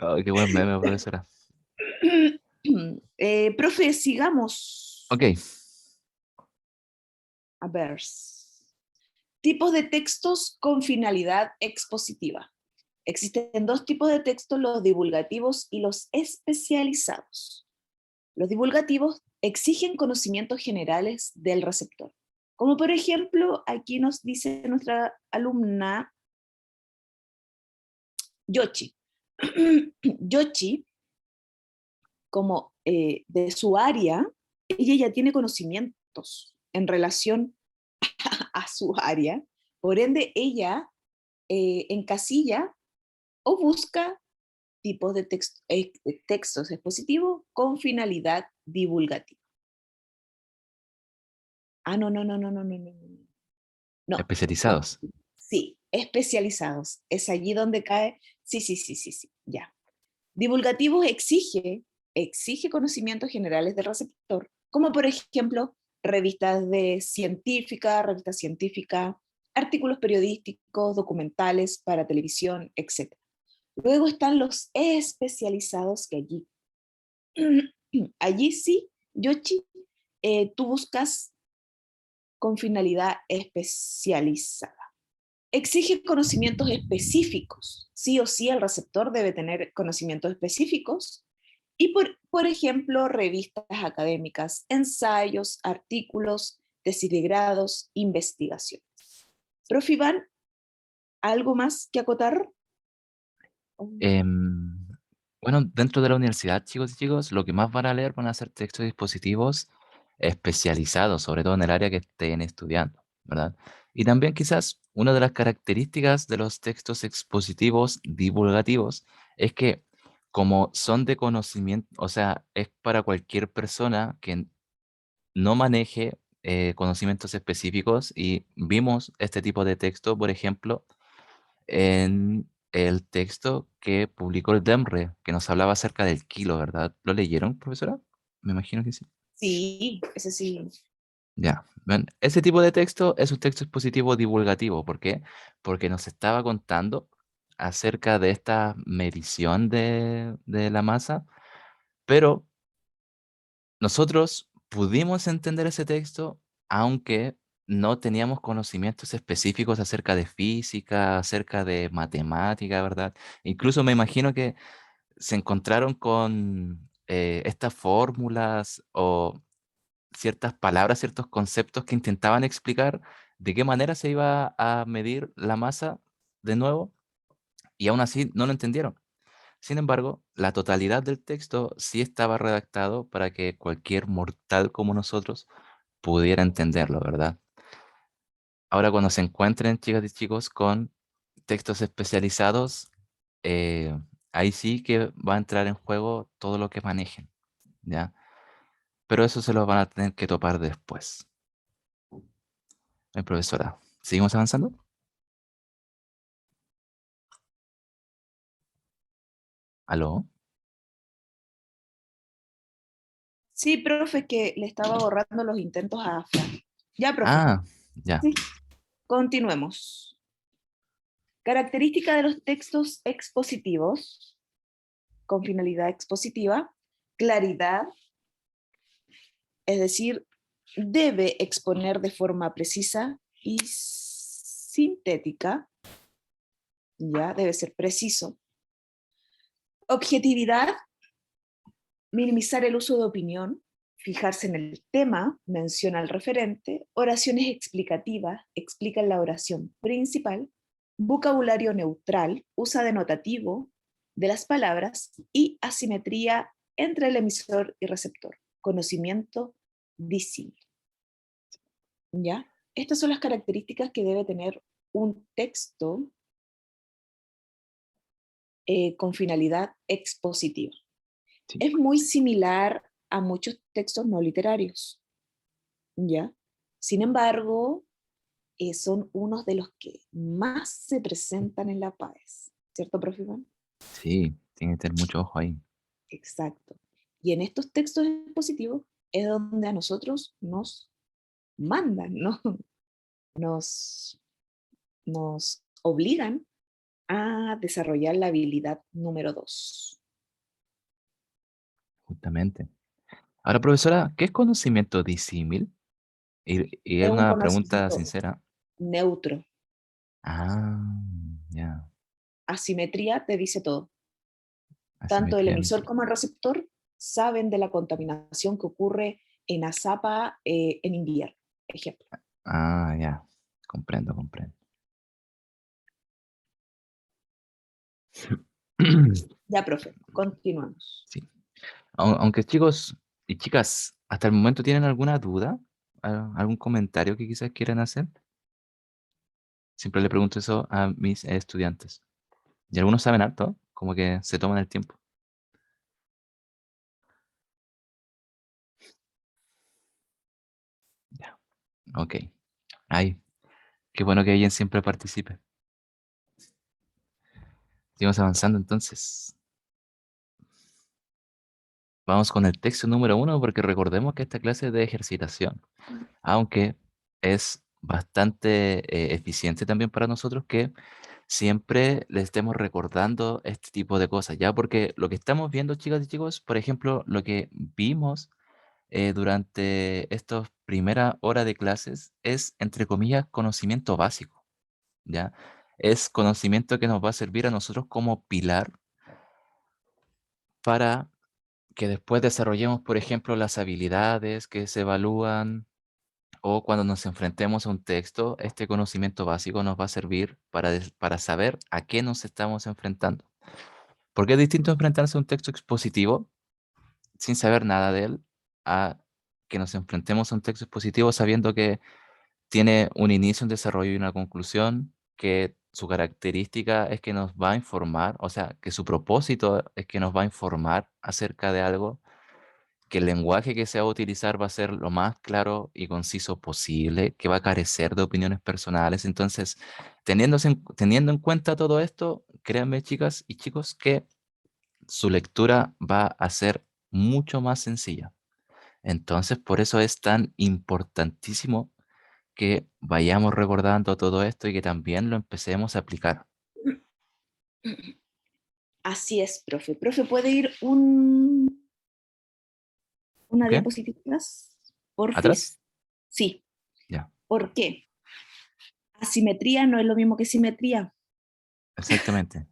Oh, qué buen meme, profesora. Profe, sigamos. Ok, A ver. Tipos de textos con finalidad expositiva. Existen dos tipos de textos, los divulgativos y los especializados. Los divulgativos exigen conocimientos generales del receptor. Como por ejemplo, aquí nos dice nuestra alumna Yoshi. Yoshi, como de su área, ella ya tiene conocimientos en relación a su área, por ende ella encasilla o busca tipos de textos expositivos con finalidad divulgativa. Ah, no, no, no, no, no, no, no, no. No, no. especializados. Sí, especializados. Es allí donde cae. Sí, sí, sí, sí, sí, ya. Divulgativos exige conocimientos generales del receptor, como por ejemplo revistas científicas, artículos periodísticos, documentales para televisión, etc. Luego están los especializados que allí, allí sí, Yoshi, tú buscas con finalidad especializada. Exige conocimientos específicos. Sí o sí, el receptor debe tener conocimientos específicos. Y por ejemplo, revistas académicas, ensayos, artículos, tesis de grados, investigaciones. Profe Iván, ¿algo más que acotar? Em, Bueno, dentro de la universidad, chicos y chicos, lo que más van a leer van a ser textos dispositivos especializados, sobre todo en el área que estén estudiando, ¿verdad? Y también quizás una de las características de los textos expositivos divulgativos es que como son de conocimiento, o sea, es para cualquier persona que no maneje conocimientos específicos y vimos este tipo de texto, por ejemplo, en el texto que publicó el DEMRE, que nos hablaba acerca del kilo, ¿verdad? ¿Lo leyeron, profesora? Me imagino que sí. Sí, ese sí. Ya, ven, ese tipo de texto es un texto expositivo divulgativo. ¿Por qué? Porque nos estaba contando acerca de esta medición de la masa, pero nosotros pudimos entender ese texto, aunque no teníamos conocimientos específicos acerca de física, acerca de matemática, ¿verdad? Incluso me imagino que se encontraron con estas fórmulas o ciertas palabras, ciertos conceptos que intentaban explicar de qué manera se iba a medir la masa de nuevo, y aún así no lo entendieron. Sin embargo, la totalidad del texto sí estaba redactado para que cualquier mortal como nosotros pudiera entenderlo, ¿verdad? Ahora, cuando se encuentren, chicas y chicos, con textos especializados, eh, ahí sí que va a entrar en juego todo lo que manejen, ¿ya? Pero eso se lo van a tener que topar después. Profesora, ¿seguimos avanzando? ¿Aló? Sí, profe, que le estaba borrando los intentos a Fran. Ya, profe. Ah, ya, Sí. Continuemos. Característica de los textos expositivos con finalidad expositiva, claridad, es decir, debe exponer de forma precisa y sintética, ya debe ser preciso. Objetividad, minimizar el uso de opinión, fijarse en el tema, menciona el referente, oraciones explicativas, explican la oración principal, vocabulario neutral, usa denotativo de las palabras y asimetría entre el emisor y receptor, conocimiento disímil. ¿Ya? Estas son las características que debe tener un texto con finalidad expositiva. sí, Es muy similar a muchos textos no literarios, ¿ya? Sin embargo, son unos de los que más se presentan en la PAES, ¿cierto, profe Iván? sí, tiene que tener mucho ojo ahí. Exacto. Y en estos textos expositivos es donde a nosotros nos mandan, ¿no? nos, nos obligan a desarrollar la habilidad número 2. Justamente. Ahora, profesora, ¿qué es conocimiento disímil? Y es Es un una pregunta conocimiento sincera. neutro. Ah, ya. Asimetría te dice todo. Tanto el Asimetría. emisor como el receptor saben de la contaminación que ocurre en Azapa en invierno, ejemplo. Ah, ya. Comprendo, comprendo. Ya, profe, continuamos. Sí. Aunque chicos y chicas, hasta el momento tienen alguna duda, algún comentario que quizás quieran hacer. Siempre le pregunto eso a mis estudiantes. Y algunos saben harto, como que se toman el tiempo. Ya, ok. Ay, qué bueno que alguien siempre participe. Seguimos avanzando entonces. Vamos con el texto número uno porque recordemos que esta clase es de ejercitación, aunque es bastante eficiente también para nosotros que siempre le estemos recordando este tipo de cosas, ¿ya? Porque lo que estamos viendo, chicas y chicos, por ejemplo, lo que vimos durante estas primeras horas de clases es, entre comillas, conocimiento básico, ¿ya? Es conocimiento que nos va a servir a nosotros como pilar para que después desarrollemos, por ejemplo, las habilidades que se evalúan o cuando nos enfrentemos a un texto, este conocimiento básico nos va a servir para saber a qué nos estamos enfrentando. Porque es distinto enfrentarse a un texto expositivo sin saber nada de él, a que nos enfrentemos a un texto expositivo sabiendo que tiene un inicio, un desarrollo y una conclusión, que su característica es que nos va a informar, o sea, que su propósito es que nos va a informar acerca de algo, que el lenguaje que se va a utilizar va a ser lo más claro y conciso posible, que va a carecer de opiniones personales. Entonces, teniendo en cuenta todo esto, créanme, chicas y chicos, que su lectura va a ser mucho más sencilla. Entonces, por eso es tan importantísimo que vayamos recordando todo esto y que también lo empecemos a aplicar. Así es, profe. Profe, ¿puede ir una ¿Ok? diapositiva más? ¿Atrás? Porfis. Sí. Ya, ¿Por qué? Asimetría no es lo mismo que simetría. exactamente.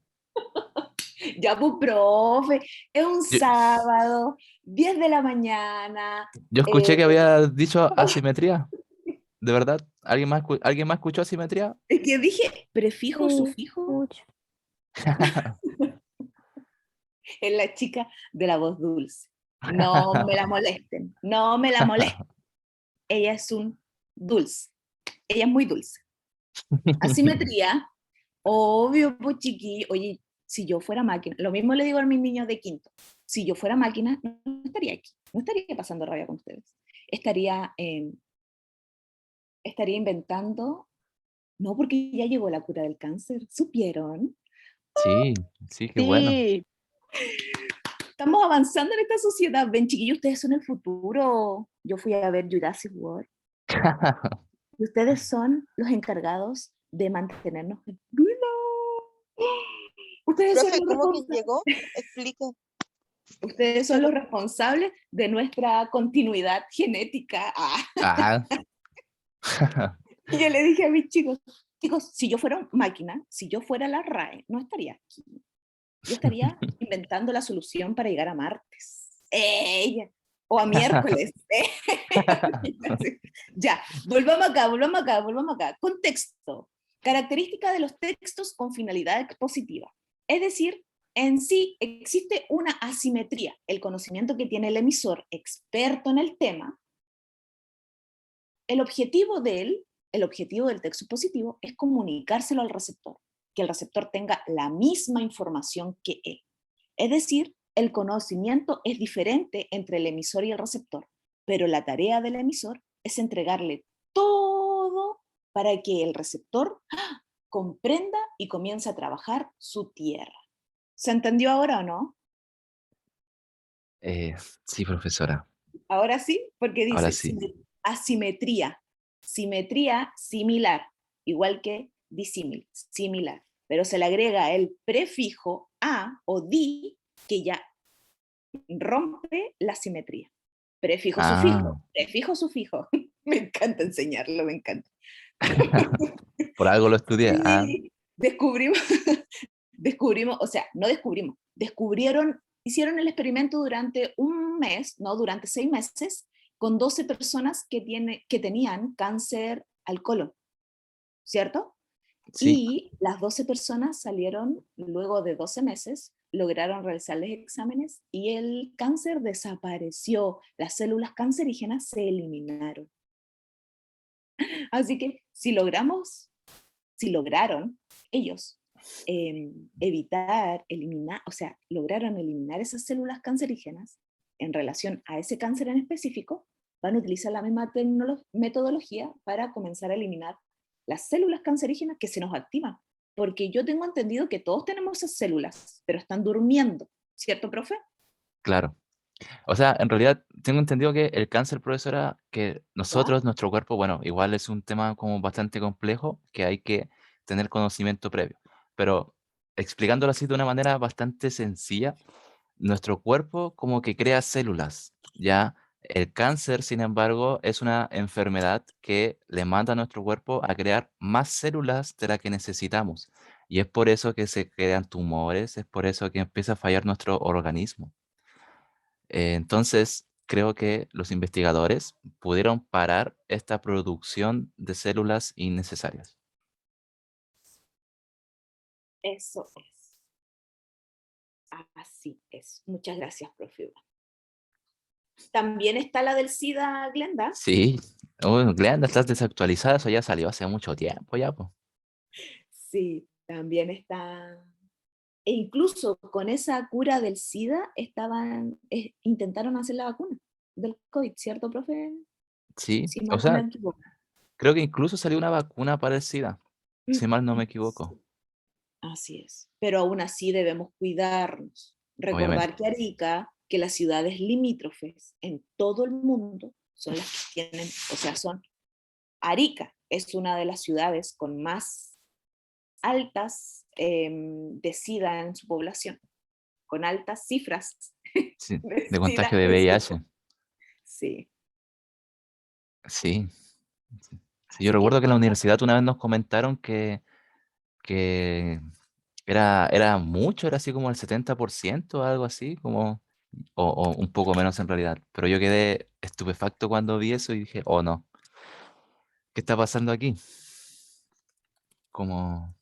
Ya, pues, profe, es un Yo, sábado, 10 de la mañana. yo eh, escuché que había dicho asimetría. ¿De verdad? ¿Alguien más escuchó asimetría? es que dije prefijo, Sí, sufijo, mucho. es la chica de la voz dulce. No me la molesten, no me la molesten. Ella es un dulce, ella es muy dulce. Asimetría, obvio, pues chiqui, oye, si yo fuera máquina, lo mismo le digo a mis niños de quinto, si yo fuera máquina, no estaría aquí, no estaría pasando rabia con ustedes. Estaría, estaría inventando, no, porque ya llegó la cura del cáncer, ¿supieron? Sí, sí, qué bueno. Sí, Estamos avanzando en esta sociedad. Ven, chiquillos, ustedes son el futuro. Yo fui a ver Jurassic World y ustedes son los encargados de mantenernos en vida. Ustedes son Profe, los ¿cómo que responsables. llegó? Explica. Ustedes son los responsables de nuestra continuidad genética. Ah. Ah. Y yo le dije a mis chicos, chicos, si yo fuera máquina, si yo fuera la RAE, no estaría aquí. Yo estaría inventando la solución para llegar a martes. Ella. O a miércoles. Ya, volvamos acá, volvamos acá, volvamos acá. Contexto. Característica de los textos con finalidad expositiva. Es decir, en sí existe una asimetría. El conocimiento que tiene el emisor experto en el tema, el objetivo de él, el objetivo del texto expositivo es comunicárselo al receptor, que el receptor tenga la misma información que él. Es decir, el conocimiento es diferente entre el emisor y el receptor, pero la tarea del emisor es entregarle todo para que el receptor comprenda y comience a trabajar su tierra. ¿Se entendió ahora o no? Eh, sí, profesora. Ahora sí, porque Ahora dice sí. asimetría, simetría similar, igual que disímil, similar, pero se le agrega el prefijo a o di que ya rompe la simetría. Prefijo, Ah, sufijo, prefijo, sufijo. Me encanta enseñarlo, me encanta. por algo lo estudié. Ah, Sí, descubrimos, descubrimos, o sea, no descubrimos, descubrieron, hicieron el experimento durante un mes, no, durante 6 meses, con 12 personas que tenían cáncer al colon, ¿cierto? sí. Y las 12 personas salieron, luego de 12 meses, lograron realizarles exámenes y el cáncer desapareció, las células cancerígenas se eliminaron. Así que si lograron ellos evitar, eliminar, o sea, lograron eliminar esas células cancerígenas en relación a ese cáncer en específico, van a utilizar la misma metodología para comenzar a eliminar las células cancerígenas que se nos activan. Porque yo tengo entendido que todos tenemos esas células, pero están durmiendo, ¿cierto, profe? Claro. O sea, en realidad tengo entendido que el cáncer, profesora, que ¿Ya? nosotros, nuestro cuerpo, bueno, igual es un tema como bastante complejo que hay que tener conocimiento previo. Pero explicándolo así de una manera bastante sencilla, nuestro cuerpo como que crea células, ¿ya? El cáncer, sin embargo, es una enfermedad que le manda a nuestro cuerpo a crear más células de las que necesitamos. Y es por eso que se crean tumores, es por eso que empieza a fallar nuestro organismo. Entonces, creo que los investigadores pudieron parar esta producción de células innecesarias. Eso es. Así es. Muchas gracias, profe. También está la del SIDA, Glenda. Sí. Oh, Glenda, estás desactualizada, eso ya salió hace mucho tiempo ya, pues. Sí, también está. E incluso con esa cura del SIDA intentaron hacer la vacuna del COVID, ¿cierto, profe? Sí, Si o mal no me sea, equivoco. creo que incluso salió una vacuna para el SIDA, si mal no me equivoco, Sí, así es. Pero aún así debemos cuidarnos. obviamente. Recordar que Arica, que las ciudades limítrofes en todo el mundo son las que tienen, o sea, son Arica es una de las ciudades con más altas de SIDA en su población, con altas cifras Sí, de de SIDA contagio de en su VIH. población. Sí, Sí, sí. Sí, yo así que recuerdo que en la universidad una vez nos comentaron que era mucho, era así como el 70%, algo así, como, o un poco menos en realidad. Pero yo quedé estupefacto cuando vi eso y dije, oh no, ¿qué está pasando aquí? Como,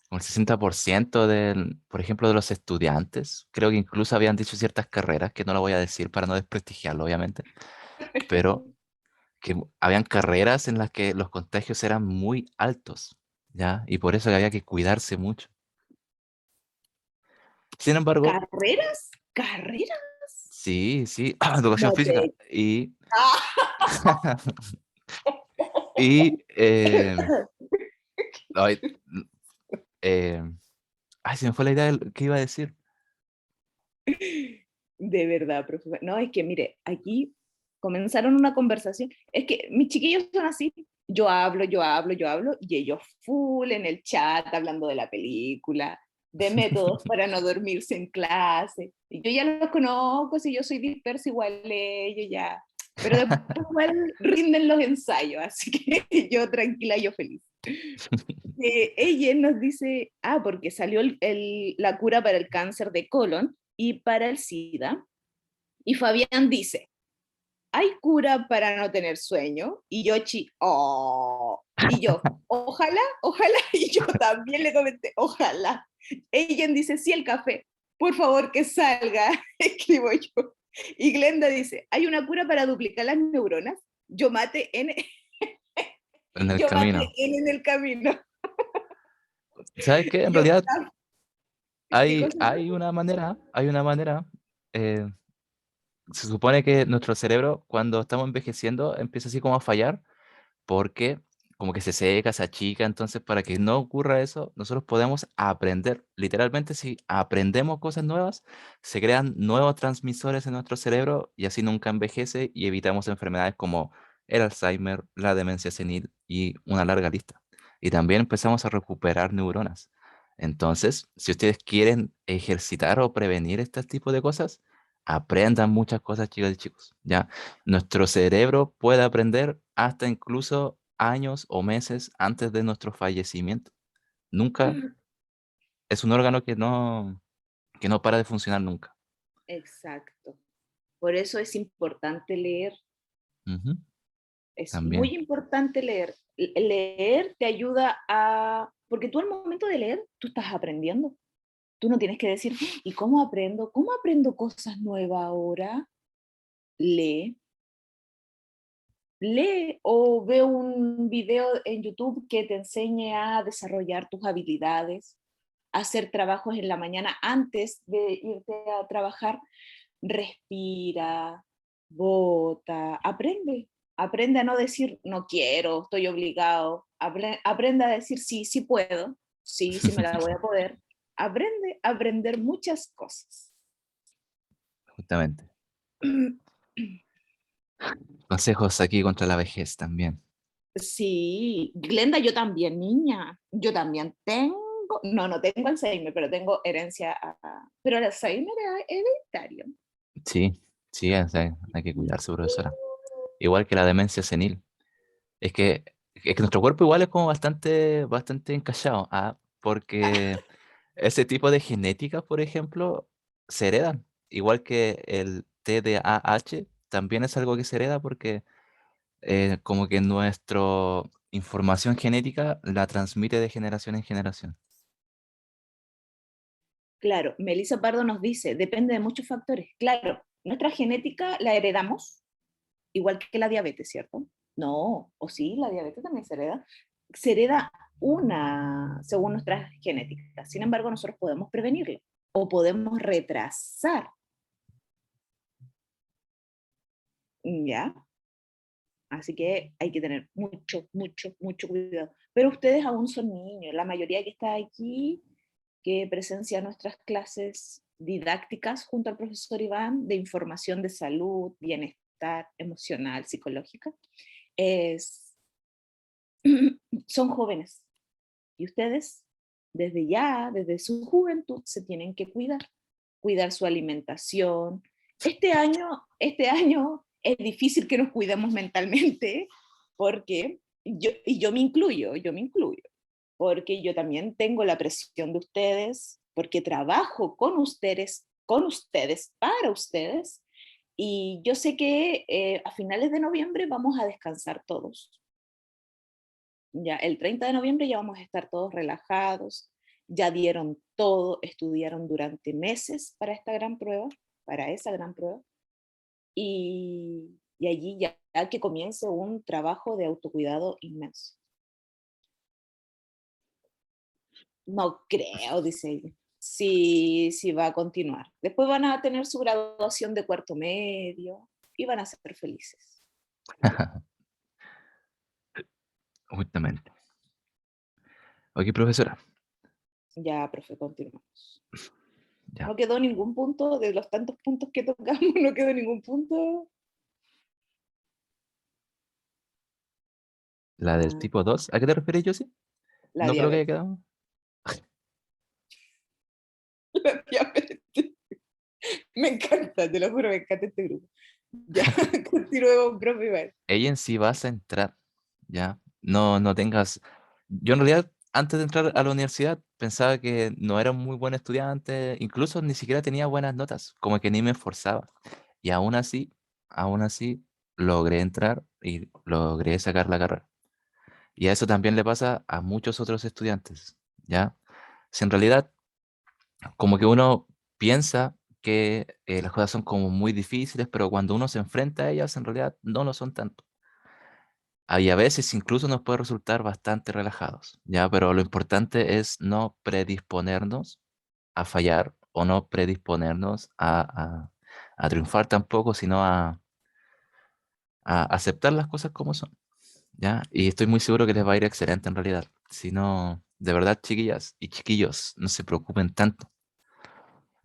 como el 60% del, por ejemplo, de los estudiantes, creo que incluso habían dicho ciertas carreras, que no lo voy a decir para no desprestigiarlo, obviamente, pero que habían carreras en las que los contagios eran muy altos, ¿ya? Y por eso que había que cuidarse mucho. Sin embargo, carreras, carreras. sí, sí, educación No física. te... Ah, Y, ay, n- eh, ay, se me fue la idea de qué iba a decir. de verdad, profesor. No, es que mire, aquí comenzaron una conversación. Es que mis chiquillos son así. Yo hablo, yo hablo, yo hablo, y ellos full en el chat hablando de la película, de métodos para no dormirse en clase. Y yo ya los conozco, si yo soy dispersa igual ellos ya. Pero después igual rinden los ensayos, así que yo tranquila, yo feliz. Ella nos dice, porque salió la cura para el cáncer de colon y para el SIDA. Y Fabián dice, ¿hay cura para no tener sueño? Y Yoshi, oh. Y yo, ojalá, ojalá. Y yo también le comenté, ojalá. Ella dice, sí, el café. Por favor, que salga. Escribo yo. Y Glenda dice, ¿hay una cura para duplicar las neuronas? Yo mate N, En el yo mate camino. N en el camino. ¿Sabes qué? En Y yo, realidad ¿qué hay, cosa? hay una manera. eh, Se supone que nuestro cerebro, cuando estamos envejeciendo, empieza así como a fallar porque como que se seca, se achica, entonces para que no ocurra eso, nosotros podemos aprender. Literalmente, si aprendemos cosas nuevas, se crean nuevos transmisores en nuestro cerebro y así nunca envejece y evitamos enfermedades como el Alzheimer, la demencia senil y una larga lista. Y también empezamos a recuperar neuronas. Entonces, si ustedes quieren ejercitar o prevenir este tipo de cosas, aprendan muchas cosas, chicas y chicos, ¿ya? Nuestro cerebro puede aprender hasta incluso años o meses antes de nuestro fallecimiento. Nunca es un órgano que no para de funcionar nunca. Exacto. Por eso es importante leer, Ujú, es también. muy importante leer. Leer te ayuda porque tú al momento de leer, tú estás aprendiendo. Tú no tienes que decir, ¿y cómo aprendo? ¿Cómo aprendo cosas nuevas ahora? Lee, lee o ve un video en YouTube que te enseñe a desarrollar tus habilidades, a hacer trabajos en la mañana antes de irte a trabajar. Respira, bota, aprende. Aprende a no decir no quiero, estoy obligado. Aprende a decir sí, sí puedo, sí, sí me la voy a poder. Aprende a aprender muchas cosas. Justamente. Consejos aquí contra la vejez también. Sí, Glenda, yo también, niña. Yo también tengo, no, no tengo Alzheimer, pero tengo herencia, pero el Alzheimer es hereditario. Sí, sí, hay que cuidarse, profesora. Igual que la demencia senil. Es que nuestro cuerpo igual es como bastante encallado, porque ese tipo de genéticas, por ejemplo, se heredan. Igual que el TDAH, también es algo que se hereda porque como que nuestra información genética la transmite de generación en generación. Claro, Melissa Pardo nos dice, depende de muchos factores. Claro, nuestra genética la heredamos, igual que la diabetes, ¿cierto? No, o sí, la diabetes también se hereda. Se hereda una, según nuestras genéticas. Sin embargo, nosotros podemos prevenirlo o podemos retrasar, ¿ya? Así que hay que tener mucho, mucho, mucho cuidado. Pero ustedes aún son niños. La mayoría que está aquí, que presencia nuestras clases didácticas junto al profesor Iván, de información de salud, bienestar emocional, psicológica, es, son jóvenes. Y ustedes, desde ya, desde su juventud, se tienen que cuidar. Cuidar su alimentación. Este año es difícil que nos cuidemos mentalmente, porque yo me incluyo, porque yo también tengo la presión de ustedes, porque trabajo con ustedes, para ustedes, y yo sé que a finales de noviembre vamos a descansar todos. Ya el 30 de noviembre ya vamos a estar todos relajados, ya dieron todo, estudiaron durante meses para esta gran prueba, para esa gran prueba, y allí ya que comience un trabajo de autocuidado inmenso. No creo, dice ella. Sí, sí va a continuar. Después van a tener su graduación de cuarto medio y van a ser felices. Justamente. Ok, profesora. Ya, profe, continuamos. Ya. No quedó ningún punto, de los tantos puntos que tocamos, no quedó ningún punto. La del Ah, tipo 2. ¿A qué te refieres, Josie? la No creo que haya diabetes. quedado. La diabetes. Me encanta, te lo juro, me encanta este grupo. Ya, continúe con profe Iván. Ella en sí vas a entrar, ¿ya? No tengas... Yo en realidad, antes de entrar a la universidad, pensaba que no era un muy buen estudiante, incluso ni siquiera tenía buenas notas, como que ni me esforzaba. Y aún así, logré entrar y logré sacar la carrera. Y a eso también le pasa a muchos otros estudiantes, ¿ya? Si en realidad, como que uno piensa que las cosas son como muy difíciles, pero cuando uno se enfrenta a ellas, en realidad no lo son tanto. Y a veces incluso nos puede resultar bastante relajados, ¿ya? Pero lo importante es no predisponernos a fallar o no predisponernos a triunfar tampoco, sino a aceptar las cosas como son, ¿ya? Y estoy muy seguro que les va a ir excelente en realidad. Si no, de verdad, chiquillas y chiquillos, no se preocupen tanto,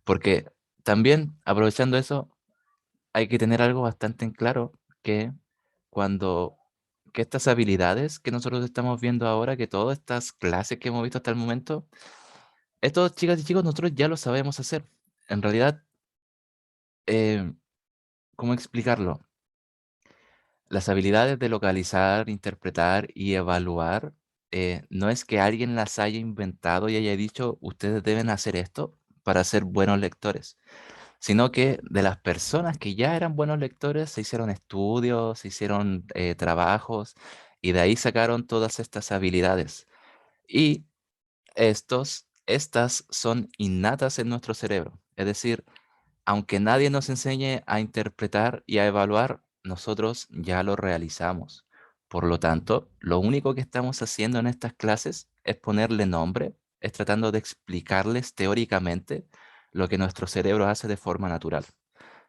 porque también, aprovechando eso, hay que tener algo bastante en claro, que cuando que estas habilidades que nosotros estamos viendo ahora, que todas estas clases que hemos visto hasta el momento, estos chicas y chicos, nosotros ya lo sabemos hacer. En realidad, eh, ¿cómo explicarlo? Las habilidades de localizar, interpretar y evaluar, no es que alguien las haya inventado y haya dicho, ustedes deben hacer esto para ser buenos lectores, sino que de las personas que ya eran buenos lectores se hicieron estudios, se hicieron trabajos y de ahí sacaron todas estas habilidades. Y estas son innatas en nuestro cerebro. Es decir, aunque nadie nos enseñe a interpretar y a evaluar, nosotros ya lo realizamos. Por lo tanto, lo único que estamos haciendo en estas clases es ponerle nombre, es tratando de explicarles teóricamente lo que nuestro cerebro hace de forma natural.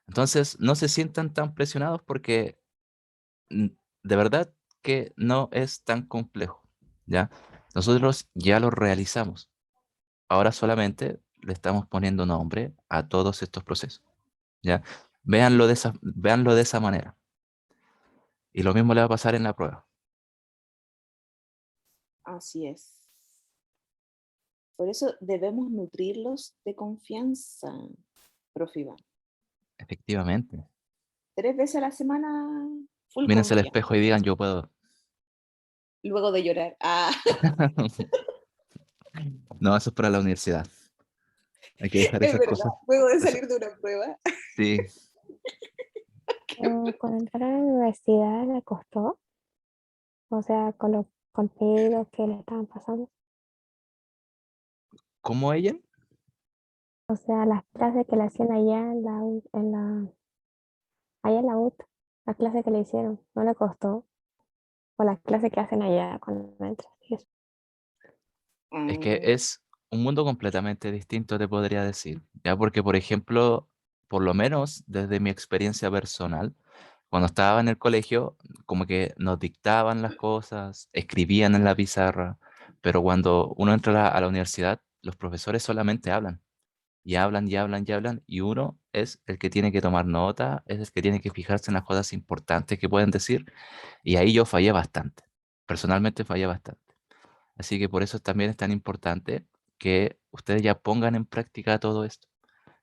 Entonces, no se sientan tan presionados porque mm, de verdad que no es tan complejo, ¿ya? Nosotros ya lo realizamos. Ahora solamente le estamos poniendo nombre a todos estos procesos, ¿ya? Véanlo de esa manera. Y lo mismo le va a pasar en la prueba. Así es. Por eso debemos nutrirlos de confianza, profe Iván. Efectivamente. 3 veces a la semana, full Mírense al confianza. espejo y digan, yo puedo. Luego de llorar. Ah, No, eso es para la universidad. Hay que dejar es esas verdad. cosas. Luego de Eso- salir de una prueba. sí. Con entrar a la universidad le costó, o sea, con los contenidos que le estaban pasando. ¿Cómo ella? O sea, las clases que le hacían allá allá en la UT, la clase que le hicieron, no le costó. O las clases que hacen allá cuando entras. Y eso. Es que Mm, es un mundo completamente distinto, te podría decir, ¿ya? Porque, por ejemplo, por lo menos desde mi experiencia personal, cuando estaba en el colegio, como que nos dictaban las cosas, escribían en la pizarra, pero cuando uno entra a la universidad, los profesores solamente hablan, y hablan, y hablan, y hablan, y uno es el que tiene que tomar nota, es el que tiene que fijarse en las cosas importantes que pueden decir, y ahí yo fallé bastante, personalmente fallé bastante. Así que por eso también es tan importante que ustedes ya pongan en práctica todo esto,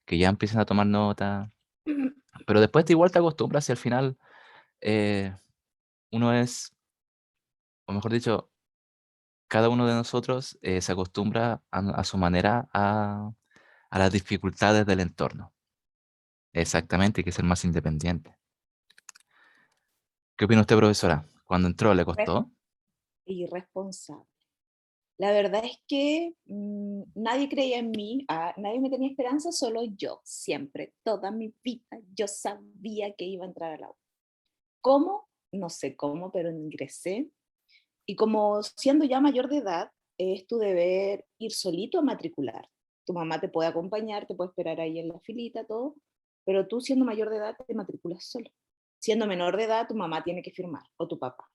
que ya empiecen a tomar nota, pero después igual te acostumbras y al final eh, uno es, o mejor dicho, cada uno de nosotros se acostumbra a su manera a las dificultades del entorno. Exactamente, hay que ser más independiente. ¿Qué opina usted, profesora? Cuando entró, ¿le res- costó? irresponsable. La verdad es que nadie creía en mí, nadie me tenía esperanza, solo yo, siempre, toda mi vida, yo sabía que iba a entrar a la U. ¿Cómo? No sé cómo, pero ingresé. Y como siendo ya mayor de edad, es tu deber ir solito a matricular. Tu mamá te puede acompañar, te puede esperar ahí en la filita, todo, pero tú siendo mayor de edad te matriculas solo. Siendo menor de edad, tu mamá tiene que firmar, o tu papá.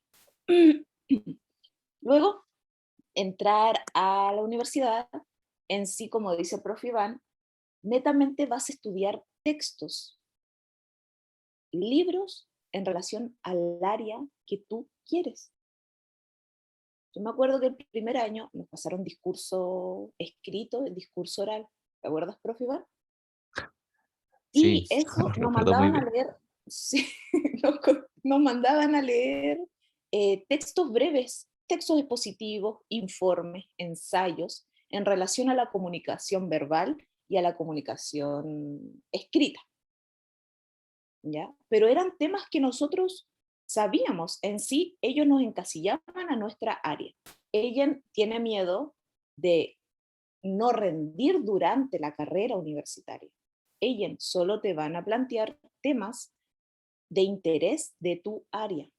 Luego, entrar a la universidad, en sí, como dice el profe Iván, netamente vas a estudiar textos, libros en relación al área que tú quieres. Yo me acuerdo que el primer año nos pasaron discurso escrito, discurso oral. ¿Te acuerdas, profe Iván? Sí, Y eso nos recuerdo muy mandaban a bien. leer, sí, nos mandaban a leer textos breves, textos expositivos, informes, ensayos en relación a la comunicación verbal y a la comunicación escrita, ¿ya? Pero eran temas que nosotros sabíamos, en sí ellos nos encasillaban a nuestra área. Ella tiene miedo de no rendir durante la carrera universitaria. Ellos solo te van a plantear temas de interés de tu área,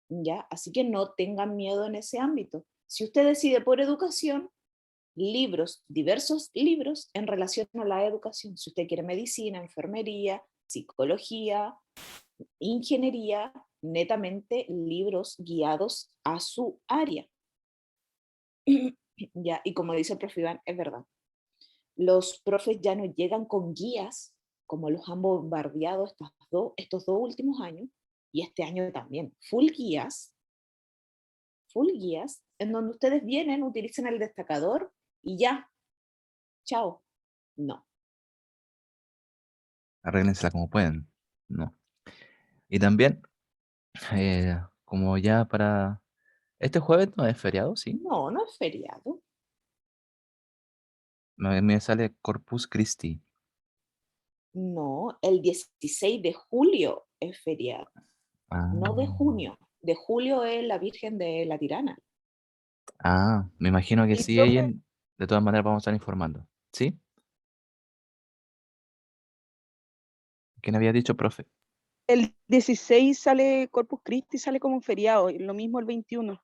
¿ya? Así que no tengan miedo en ese ámbito. Si usted decide por educación, libros, diversos libros en relación a la educación. Si usted quiere medicina, enfermería, psicología, ingeniería, netamente libros guiados a su área. Ya, y como dice el profe Iván, es verdad. Los profes ya no llegan con guías, como los han bombardeado estos dos últimos años, y este año también, full guías, en donde ustedes vienen, utilizan el destacador y ya, chao. No, Arréglensela como pueden. No. Y también, como ya para... Este jueves no es feriado, ¿sí? no, no es feriado. Me sale Corpus Christi. No, el 16 de julio es feriado, no de Ah, junio. De julio es la Virgen de la Tirana. me imagino que El sí, ella. profe, De todas maneras vamos a estar informando. ¿Sí? ¿Quién había dicho, profe? el 16 sale Corpus Christi, sale como un feriado, y lo mismo el 21.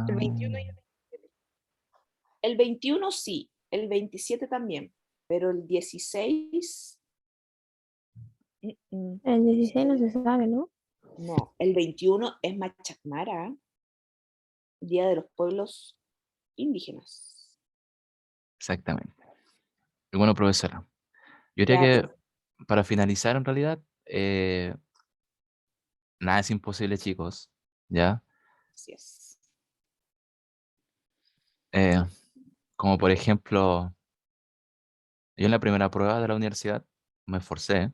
El Ah, 21 y El 21 sí, el 27 también, pero el 16, mm, mm, El no 16 no sé. se sabe, ¿no? No, el 21 es Machacmara, Día de los Pueblos Indígenas. exactamente. Y bueno, profesora, yo diría Ya, que para finalizar, en realidad, nada es imposible, chicos. ¿Ya? gracias. Eh, Como por ejemplo, yo en la primera prueba de la universidad me esforcé,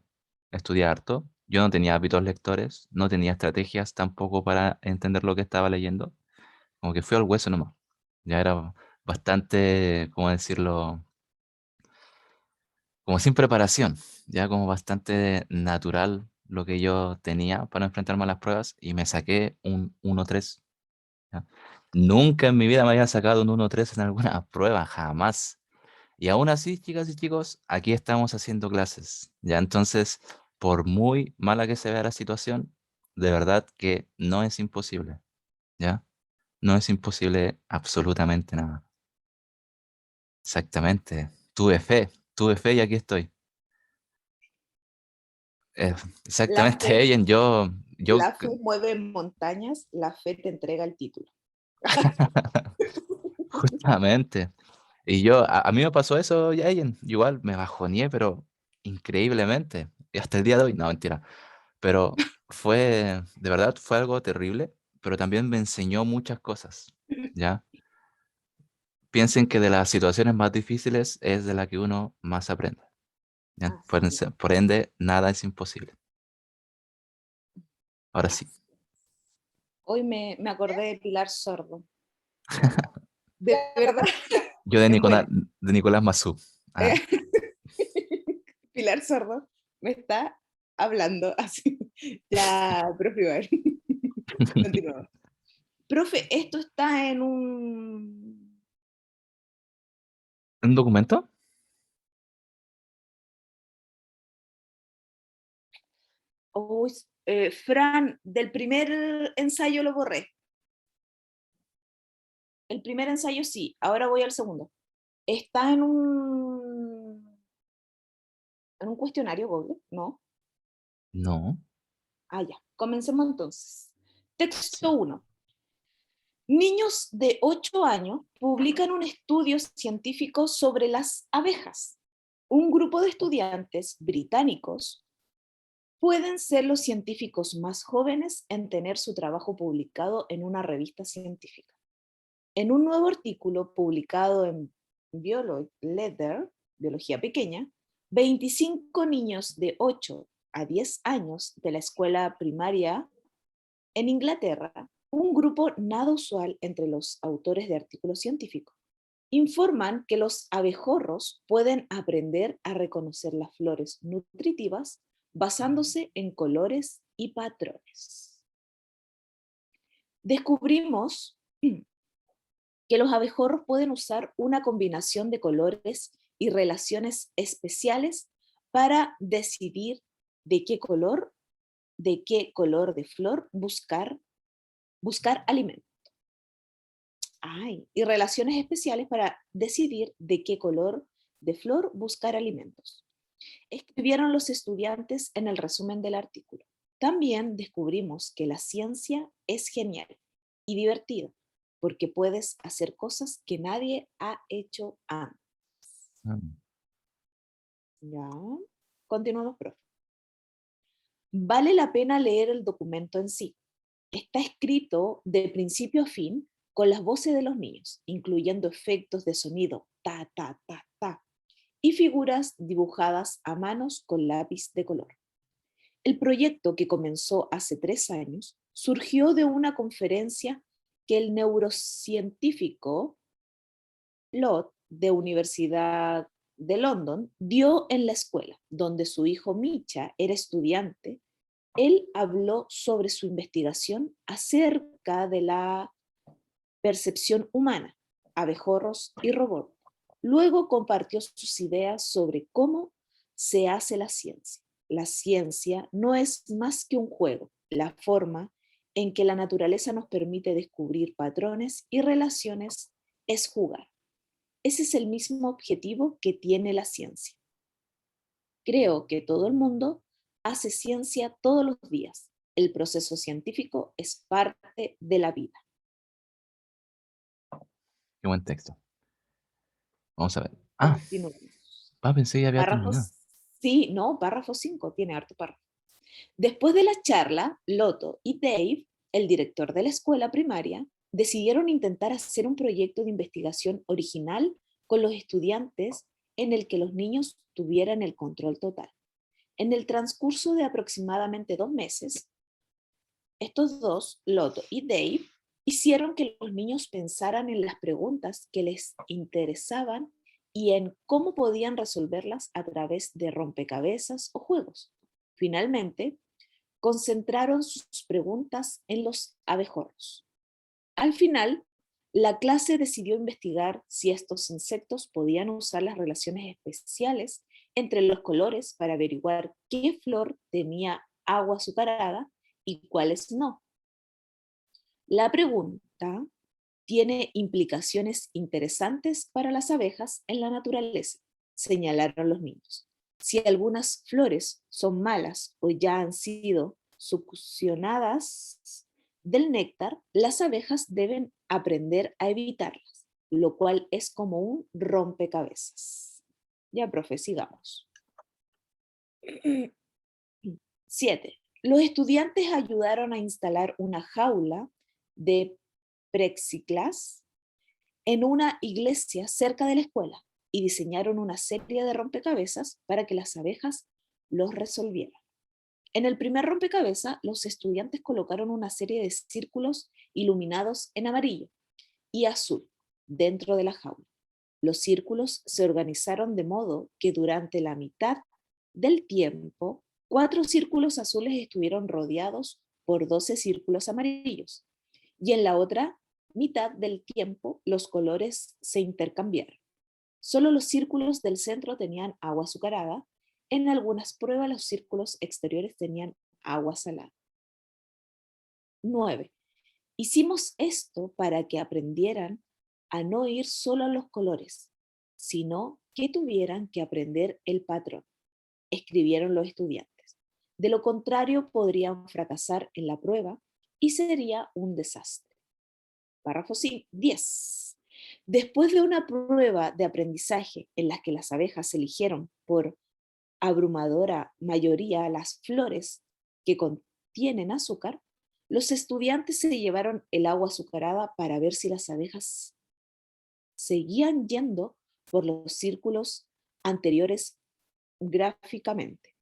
estudié harto. Yo no tenía hábitos lectores, no tenía estrategias tampoco para entender lo que estaba leyendo. Como que fui al hueso nomás. Ya era bastante, ¿cómo decirlo? Como sin preparación, ya como bastante natural lo que yo tenía para enfrentarme a las pruebas y me saqué un 1,3. ¿Ya? Nunca en mi vida me había sacado un 1,3 en alguna prueba, jamás. Y aún así, chicas y chicos, aquí estamos haciendo clases. Ya entonces, por muy mala que se vea la situación, de verdad que no es imposible. ¿Ya? No es imposible absolutamente nada. Exactamente. Tuve fe y aquí estoy. La Exactamente, fe, Eyen, la fe mueve montañas, la fe te entrega el título. justamente. Y a mí me pasó eso, Eyen. Igual me bajoneé, pero increíblemente. Y hasta el día de hoy, no, mentira. Pero de verdad, fue algo terrible, pero también me enseñó muchas cosas, ¿ya? Piensen que de las situaciones más difíciles es de la que uno más aprende. ¿Ya? Así, Por ende, nada es imposible. Ahora sí, así. Hoy me acordé de Pilar Sordo. De verdad. yo Bueno, De Nicolás Massú. Ah, Pilar Sordo me está hablando así. Ya, profe Iván. Continuamos. Profe, esto está en un... ¿un documento? Uy, Fran, del primer ensayo lo borré. El primer ensayo sí, ahora voy al segundo. Está en un cuestionario Google, ¿no? No. Ah, ya. Comencemos entonces. Texto Sí. 1. Niños de 8 años publican un estudio científico sobre las abejas. Un grupo de estudiantes británicos pueden ser los científicos más jóvenes en tener su trabajo publicado en una revista científica. En un nuevo artículo publicado en Letter, Biología Pequeña, 25 niños de 8 a 10 años de la escuela primaria en Inglaterra, un grupo nada usual entre los autores de artículos científicos, informan que los abejorros pueden aprender a reconocer las flores nutritivas basándose en colores y patrones. Descubrimos que los abejorros pueden usar una combinación de colores y relaciones especiales para decidir de qué color de flor buscar alimento. Y relaciones especiales para decidir de qué color de flor buscar alimentos. Escribieron los estudiantes en el resumen del artículo. También descubrimos que la ciencia es genial y divertida, porque puedes hacer cosas que nadie ha hecho antes. Mm. ¿Ya? Continuamos, profe. Vale la pena leer el documento en sí. Está escrito de principio a fin con las voces de los niños, incluyendo efectos de sonido, ta, ta, ta, ta, y figuras dibujadas a manos con lápiz de color. El proyecto, que comenzó hace 3 años, surgió de una conferencia que el neurocientífico Lott, de Universidad de London, dio en la escuela, donde su hijo Micha era estudiante. Él habló sobre su investigación acerca de la percepción humana, abejorros y robots. Luego compartió sus ideas sobre cómo se hace la ciencia. La ciencia no es más que un juego, la forma en que la naturaleza nos permite descubrir patrones y relaciones es jugar. Ese es el mismo objetivo que tiene la ciencia. Creo que todo el mundo hace ciencia todos los días. El proceso científico es parte de la vida. Qué buen texto. Vamos a ver. Ah, Continuemos. pensé que ya había terminado. Párrafos, sí, no, párrafo 5, tiene harto párrafo. Después de la charla, Loto y Dave, el director de la escuela primaria, decidieron intentar hacer un proyecto de investigación original con los estudiantes en el que los niños tuvieran el control total. En el transcurso de aproximadamente 2 meses, estos dos, Loto y Dave, hicieron que los niños pensaran en las preguntas que les interesaban y en cómo podían resolverlas a través de rompecabezas o juegos. Finalmente, concentraron sus preguntas en los abejorros. Al final, La clase decidió investigar si estos insectos podían usar las relaciones especiales entre los colores para averiguar qué flor tenía agua azucarada y cuáles no. La pregunta tiene implicaciones interesantes para las abejas en la naturaleza, señalaron los niños. Si algunas flores son malas o ya han sido succionadas del néctar, las abejas deben aprender a evitarlas, lo cual es como un rompecabezas. Ya, profe, sigamos. 7. Los estudiantes ayudaron a instalar una jaula de plexiglas en una iglesia cerca de la escuela y diseñaron una serie de rompecabezas para que las abejas los resolvieran. En el primer rompecabezas, los estudiantes colocaron una serie de círculos iluminados en amarillo y azul dentro de la jaula. Los círculos se organizaron de modo que durante la mitad del tiempo, 4 círculos azules estuvieron rodeados por 12 círculos amarillos, y en la otra mitad del tiempo los colores se intercambiaron. Solo los círculos del centro tenían agua azucarada. En algunas pruebas los círculos exteriores tenían agua salada. 9. Hicimos esto para que aprendieran a no ir solo a los colores, sino que tuvieran que aprender el patrón, escribieron los estudiantes. De lo contrario, podrían fracasar en la prueba y sería un desastre. Párrafo 10. Después de una prueba de aprendizaje en la que las abejas eligieron por abrumadora mayoría las flores que contienen azúcar, los estudiantes se llevaron el agua azucarada para ver si las abejas seguían yendo por los círculos anteriores gráficamente.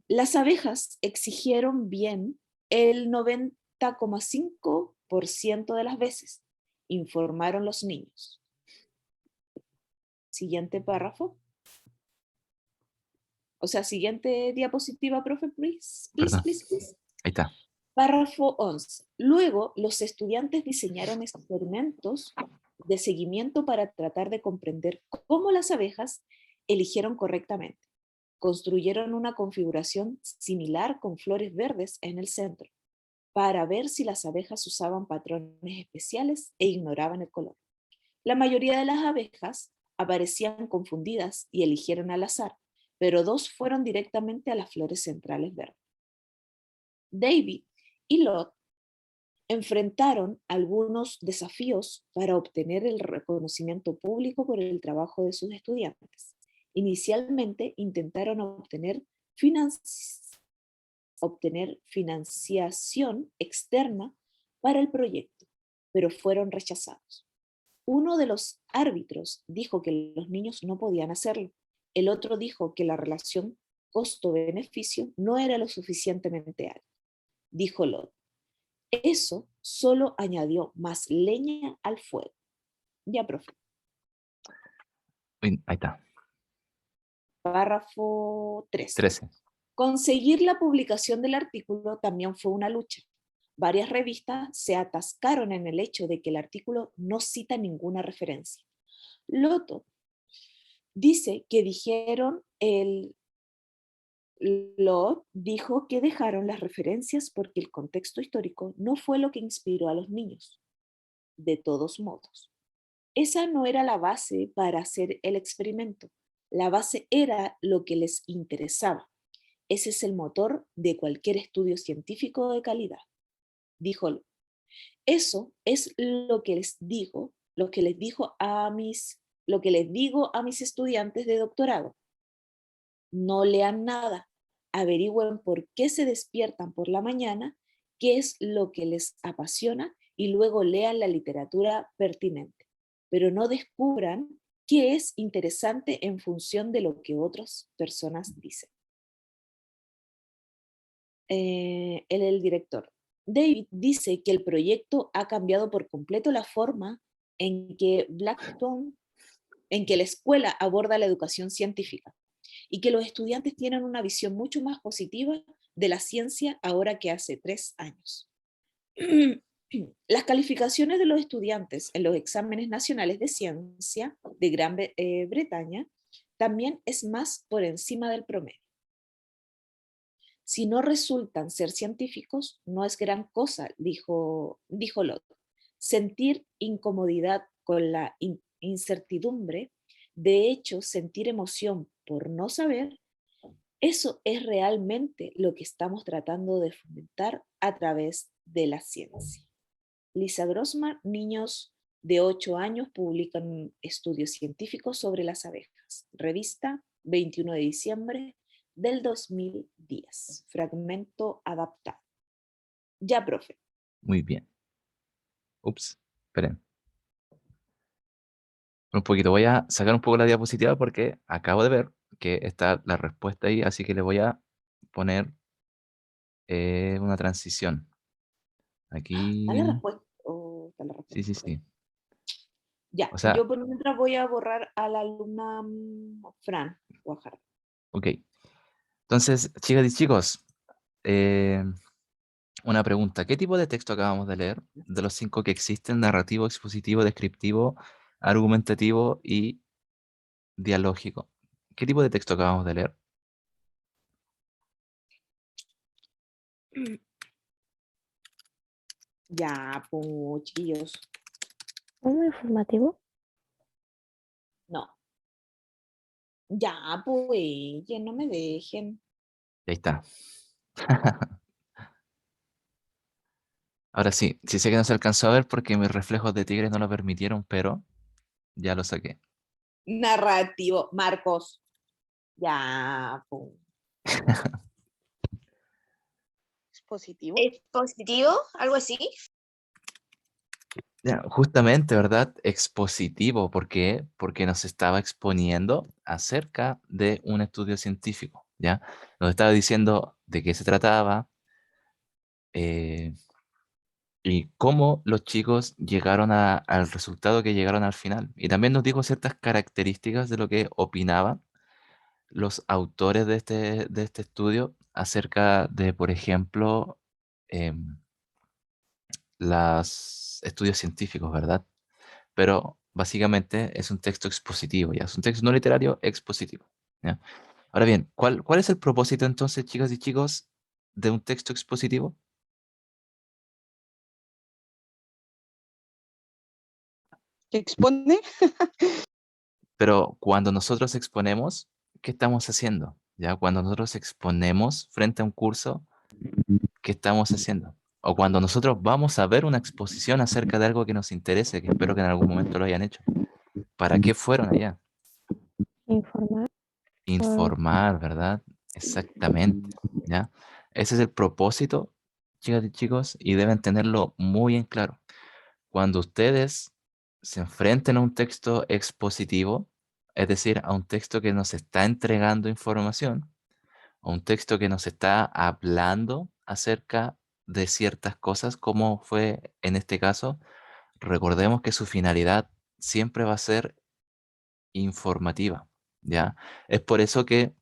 Las abejas exigieron bien el 90,5% de las veces, informaron los niños. Siguiente párrafo. O sea, siguiente diapositiva, profe, please. Perdón. Ahí está. Párrafo 11. Luego, los estudiantes diseñaron experimentos de seguimiento para tratar de comprender cómo las abejas eligieron correctamente. Construyeron una configuración similar con flores verdes en el centro, para ver si las abejas usaban patrones especiales e ignoraban el color. La mayoría de las abejas aparecían confundidas y eligieron al azar, pero 2 fueron directamente a las flores centrales verdes. David y Lot enfrentaron algunos desafíos para obtener el reconocimiento público por el trabajo de sus estudiantes. Inicialmente intentaron obtener financiación externa para el proyecto, pero fueron rechazados. Uno de los árbitros dijo que los niños no podían hacerlo. El otro dijo que la relación costo-beneficio no era lo suficientemente alta. Dijo Lot. Eso solo añadió más leña al fuego. Ya, profe. Ahí está. Párrafo 13. 13. Conseguir la publicación del artículo también fue una lucha. Varias revistas se atascaron en el hecho de que el artículo no cita ninguna referencia. Loto dice que Lot dijo que dejaron las referencias porque el contexto histórico no fue lo que inspiró a los niños. De todos modos, esa no era la base para hacer el experimento. La base era lo que les interesaba. Ese es el motor de cualquier estudio científico de calidad. Dijo Lot. Eso es lo que les digo a mis estudiantes de doctorado. No lean nada, averigüen por qué se despiertan por la mañana, qué es lo que les apasiona y luego lean la literatura pertinente, pero no descubran qué es interesante en función de lo que otras personas dicen. Él es el director. David dice que el proyecto ha cambiado por completo la forma en que la escuela aborda la educación científica y que los estudiantes tienen una visión mucho más positiva de la ciencia ahora que hace 3 años. Las calificaciones de los estudiantes en los exámenes nacionales de ciencia de Gran Bretaña también es más por encima del promedio. Si no resultan ser científicos, no es gran cosa, dijo Lott. Sentir incomodidad con la incertidumbre, de hecho, sentir emoción por no saber, eso es realmente lo que estamos tratando de fomentar a través de la ciencia. Lisa Grossman, niños de 8 años publican estudios científicos sobre las abejas. Revista, 21 de diciembre del 2010. Fragmento adaptado. Ya, profe. Muy bien. Ups, esperen. Un poquito, voy a sacar un poco la diapositiva porque acabo de ver que está la respuesta ahí, así que le voy a poner una transición. ¿Está la Aquí, respuesta? Oh, está la sí, sí, respuesta. sí. Ya, O sea, yo por mientras voy a borrar a la alumna Fran Guajardo. ok. Entonces, chicas y chicos, eh, una pregunta. ¿Qué tipo de texto acabamos de leer? De los 5 que existen: narrativo, expositivo, descriptivo, argumentativo y dialógico. ¿Qué tipo de texto acabamos de leer? Ya, pues, chiquillos. ¿Un informativo? No. Ya, pues, ya no me dejen. Ahí está. Ahora sí, sí sé que no se alcanzó a ver porque mis reflejos de tigre no lo permitieron, pero ya lo saqué. Narrativo. Marcos. Ya, pues. ¿Es positivo? ¿Es positivo? ¿Algo así? Ya, justamente, ¿verdad? Expositivo. ¿Por qué? Porque nos estaba exponiendo acerca de un estudio científico, ¿ya? Nos estaba diciendo de qué se trataba, eh, y cómo los chicos llegaron al resultado que llegaron al final. Y también nos dijo ciertas características de lo que opinaban los autores de este estudio acerca de, por ejemplo, los estudios científicos, ¿verdad? Pero básicamente es un texto expositivo, ¿ya? Es un texto no literario expositivo, ¿ya? Ahora bien, ¿cuál es el propósito entonces, chicas y chicos, de un texto expositivo? ¿Que expone? Pero cuando nosotros exponemos, ¿qué estamos haciendo? ¿Ya? Cuando nosotros exponemos frente a un curso, ¿qué estamos haciendo? O cuando nosotros vamos a ver una exposición acerca de algo que nos interese, que espero que en algún momento lo hayan hecho. ¿Para qué fueron allá? Informar. Informar, ¿verdad? Exactamente, ¿ya? Ese es el propósito, chicas y chicos, y deben tenerlo muy en claro. Cuando ustedes se enfrenten a un texto expositivo, es decir, a un texto que nos está entregando información, a un texto que nos está hablando acerca de ciertas cosas, como fue en este caso, recordemos que su finalidad siempre va a ser informativa, ¿ya? Es por eso que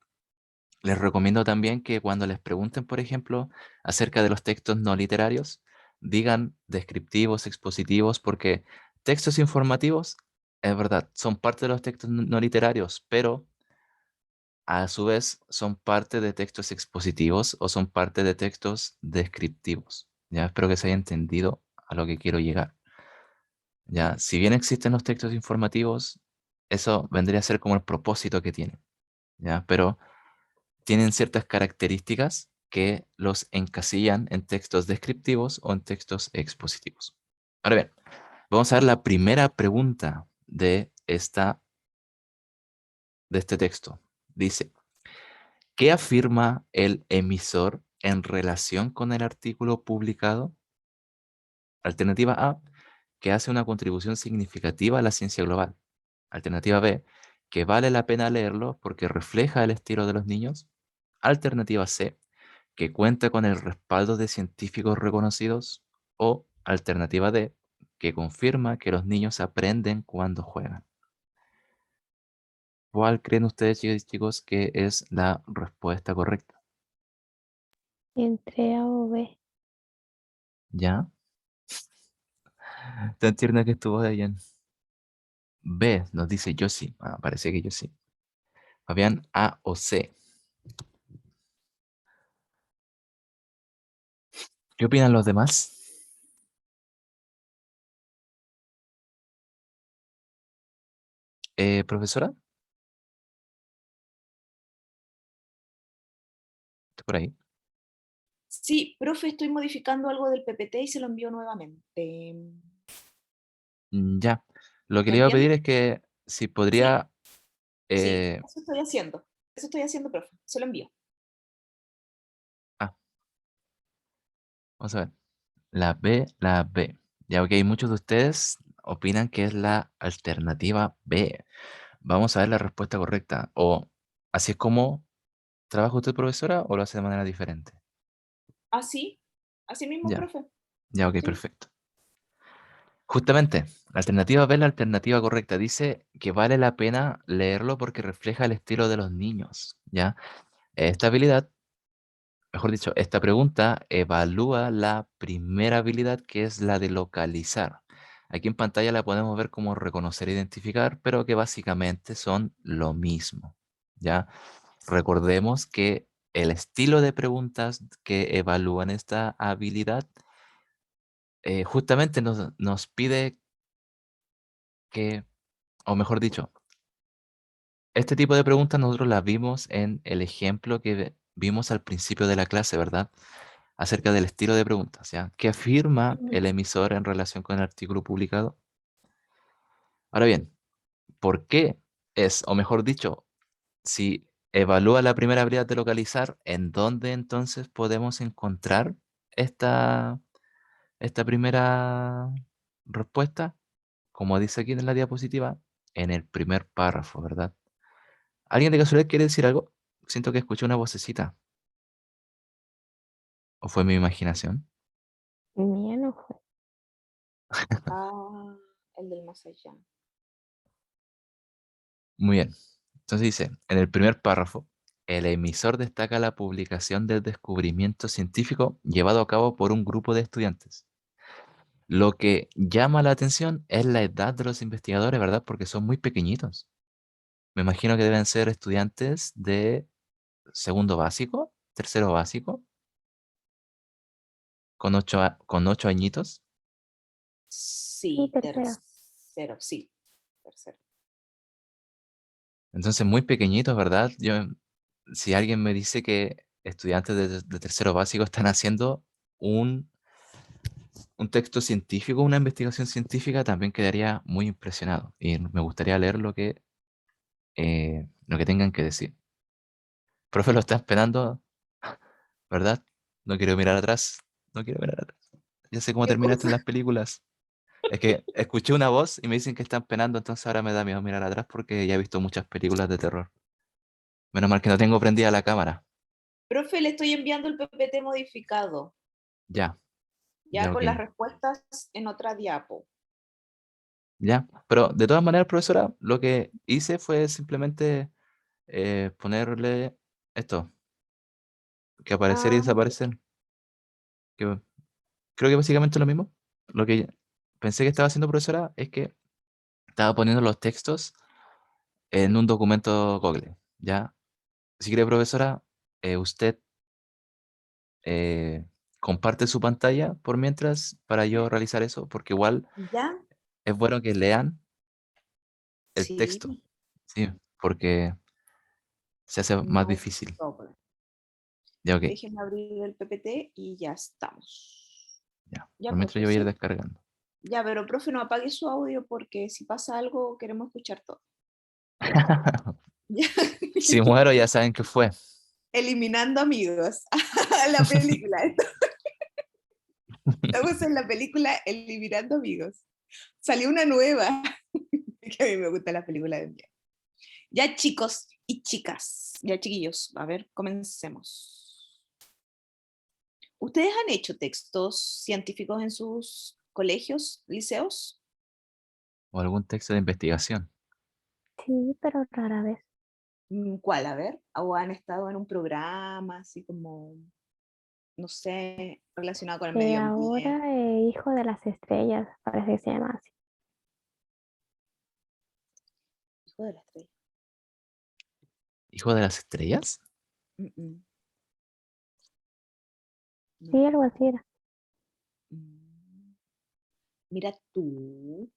les recomiendo también que cuando les pregunten, por ejemplo, acerca de los textos no literarios, digan descriptivos, expositivos, porque textos informativos, es verdad, son parte de los textos no literarios, pero a su vez son parte de textos expositivos o son parte de textos descriptivos. Ya espero que se haya entendido a lo que quiero llegar. Ya, si bien existen los textos informativos, eso vendría a ser como el propósito que tienen, ¿ya? Pero tienen ciertas características que los encasillan en textos descriptivos o en textos expositivos. Ahora bien, vamos a ver la primera pregunta de este texto. Dice, ¿qué afirma el emisor en relación con el artículo publicado? Alternativa A, que hace una contribución significativa a la ciencia global. Alternativa B, que vale la pena leerlo porque refleja el estilo de los niños. Alternativa C, que cuenta con el respaldo de científicos reconocidos. O alternativa D, que confirma que los niños aprenden cuando juegan. ¿Cuál creen ustedes, chicas y chicos, que es la respuesta correcta? Entre A o B. ¿Ya? Tan tierna que estuvo Dayan. B, nos dice yo sí. Ah, parece que yo sí. Fabián, A o C. ¿Qué opinan los demás? Profesora, ¿está por ahí? Sí, profe, estoy modificando algo del PPT y se lo envío nuevamente. Ya. Lo que ¿Lo le iba a pedir entiende? es que si Sí, podría. sí, eh, eso estoy haciendo. Eso estoy haciendo, profe. Se lo envío. ah, vamos a ver. La B. Ya, ok, muchos de ustedes opinan que es la alternativa B. Vamos a ver la respuesta correcta. O así es como trabaja usted, profesora, o lo hace de manera diferente. Así, así mismo, Ya, profe. ya, ok, Sí. perfecto. Justamente, la alternativa B, la alternativa correcta, dice que vale la pena leerlo porque refleja el estilo de los niños, ¿ya? Esta habilidad, mejor dicho, esta pregunta evalúa la primera habilidad que es la de localizar. Aquí en pantalla la podemos ver como reconocer e identificar, pero que básicamente son lo mismo, ¿ya? Recordemos que el estilo de preguntas que evalúan esta habilidad justamente nos pide que, o mejor dicho, este tipo de preguntas nosotros las vimos en el ejemplo que vimos al principio de la clase, ¿verdad? Acerca del estilo de preguntas, ¿ya? ¿Qué afirma Ujú. el emisor en relación con el artículo publicado? Ahora bien, ¿por qué es, o mejor dicho, si evalúa la primera habilidad de localizar, ¿en dónde entonces podemos encontrar esta, esta primera respuesta? Como dice aquí en la diapositiva, en el primer párrafo, ¿verdad? ¿Alguien de casualidad quiere decir algo? Siento que escuché una vocecita. ¿O fue mi imaginación? Mía no fue. Ah, el del más allá. Muy bien. Entonces dice, en el primer párrafo, el emisor destaca la publicación del descubrimiento científico llevado a cabo por un grupo de estudiantes. Lo que llama la atención es la edad de los investigadores, ¿verdad? Porque son muy pequeñitos. Me imagino que deben ser estudiantes de segundo básico, tercero básico, con con 8 añitos. Sí, Sí, tercero. tercero, sí, tercero. Entonces, muy pequeñitos, ¿verdad? Si alguien me dice que estudiantes de tercero básico están haciendo un, un texto científico, una investigación científica, también quedaría muy impresionado. Y me gustaría leer lo que tengan que decir. Profe, lo está esperando, ¿verdad? No quiero mirar atrás. No quiero mirar atrás. Ya sé cómo ¿Qué termina esto en cosa? las películas. Es que escuché una voz y me dicen que están penando, entonces ahora me da miedo mirar atrás porque ya he visto muchas películas de terror. Menos mal que no tengo prendida la cámara. Profe, le estoy enviando el PPT modificado, Ya, ya ya, ok. con las respuestas en otra diapo. Ya, pero de todas maneras, profesora, lo que hice fue simplemente ponerle esto, que aparecer y Ah, desaparecer. Que creo que básicamente lo mismo. Lo que pensé que estaba haciendo, profesora, es que estaba poniendo los textos en un documento Google, ¿ya? Si quiere, profesora, usted eh, comparte su pantalla por mientras para yo realizar eso, porque igual ¿ya? es bueno que lean el texto, Sí, ¿sí? Porque se hace más no difícil. problem. Ya, ok. Déjenme abrir el PPT y ya estamos. Ya, Ya, por mientras profe, yo voy a ir sí. descargando. Ya, pero profe, no apague su audio porque si pasa algo queremos escuchar todo. Ya. Si muero ya saben qué fue. Eliminando amigos. La película. Estamos en la película Eliminando amigos. Salió una nueva. Que a mí me gusta la película de miedo. Ya, chicos y chicas. Ya, chiquillos. A ver, comencemos. ¿Ustedes han hecho textos científicos en sus colegios, liceos? O algún texto de investigación. Sí, pero rara vez. ¿Cuál? A ver. ¿O han estado en un programa así como no sé, relacionado con el Y medio ambiente. ahora Hijo de las Estrellas, parece que se llama así. Hijo de la estrella. ¿Hijo de las estrellas? Mm, mm. No. Sí, algo así era. Mm. Mira tú.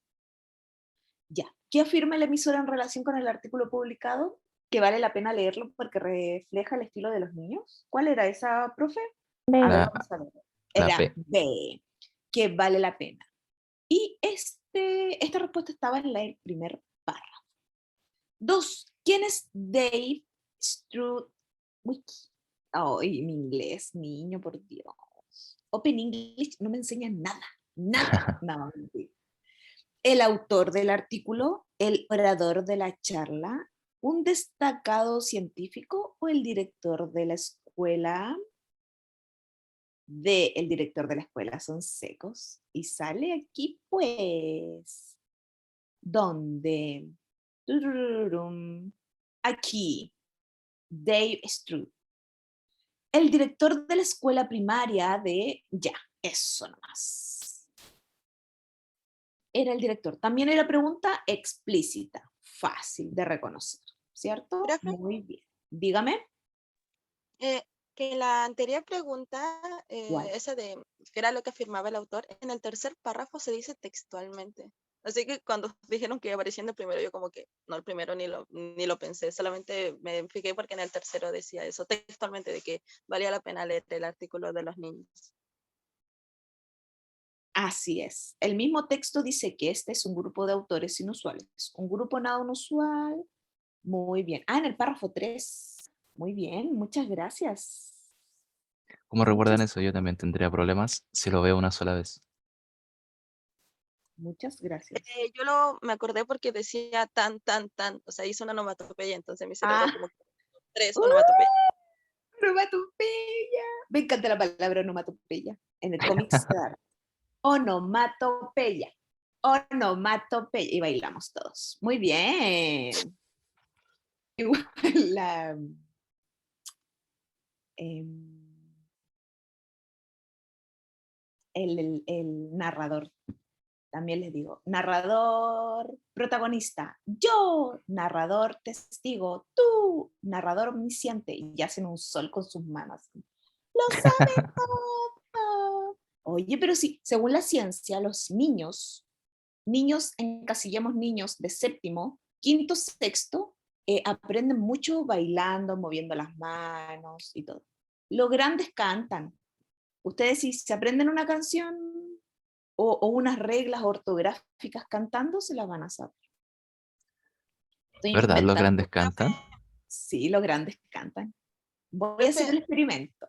Ya. ¿Qué afirma el emisor en relación con el artículo publicado? Que vale la pena leerlo porque refleja el estilo de los niños. ¿Cuál era esa, profe? A Ve, ver, La, vamos a ver. la Era B. B, que vale la pena. Y esta respuesta estaba en el primer párrafo. 2. ¿Quién es Dave Strudwick? Ay, mi inglés, niño, por Dios. Open English no me enseña nada, nada. No, mentira. El autor del artículo, el orador de la charla, un destacado científico o el director de la escuela. El director de la escuela son secos. Y sale aquí, pues, ¿dónde? Turururum. Aquí, Dave Struth. El director de la escuela primaria de... Ya, eso nomás. Era el director. También era pregunta explícita, fácil de reconocer, ¿cierto? Profe, Muy bien. Dígame. que la anterior pregunta, ¿Cuál? esa de qué era lo que afirmaba el autor, en el tercer párrafo se dice textualmente. Así que cuando dijeron que aparecía en el primero, yo como que no, el primero ni lo pensé, solamente me fijé porque en el tercero decía eso textualmente, de que valía la pena leer el artículo de los niños. Así es. El mismo texto dice que este es un grupo de autores inusuales. Un grupo nada inusual. Muy bien. Ah, en el párrafo 3. Muy bien, muchas gracias. ¿Cómo recuerdan Muchas, eso? Yo también tendría problemas si lo veo una sola vez. muchas gracias. Me acordé porque decía tan, o sea, hizo una onomatopeya, entonces mi cerebro Ah, como que tres ¡uh! onomatopeya. Onomatopeya. Me encanta la palabra onomatopeya. En el cómic se da. Onomatopeya. Onomatopeya. Y bailamos todos. Muy bien. Igual la, em, el narrador. También les digo, narrador, protagonista, yo, narrador, testigo, tú, narrador omnisciente, y hacen un sol con sus manos. Lo sabe todo. Oye, pero sí, según la ciencia, los niños, encasillamos niños de séptimo, quinto, sexto, aprenden mucho bailando, moviendo las manos y todo. Los grandes cantan. Ustedes si se aprenden una canción o unas reglas ortográficas cantando, se las van a saber. Estoy ¿Verdad? Los inventando. grandes cantan. Sí, los grandes cantan. Voy a hacer Profe, el experimento.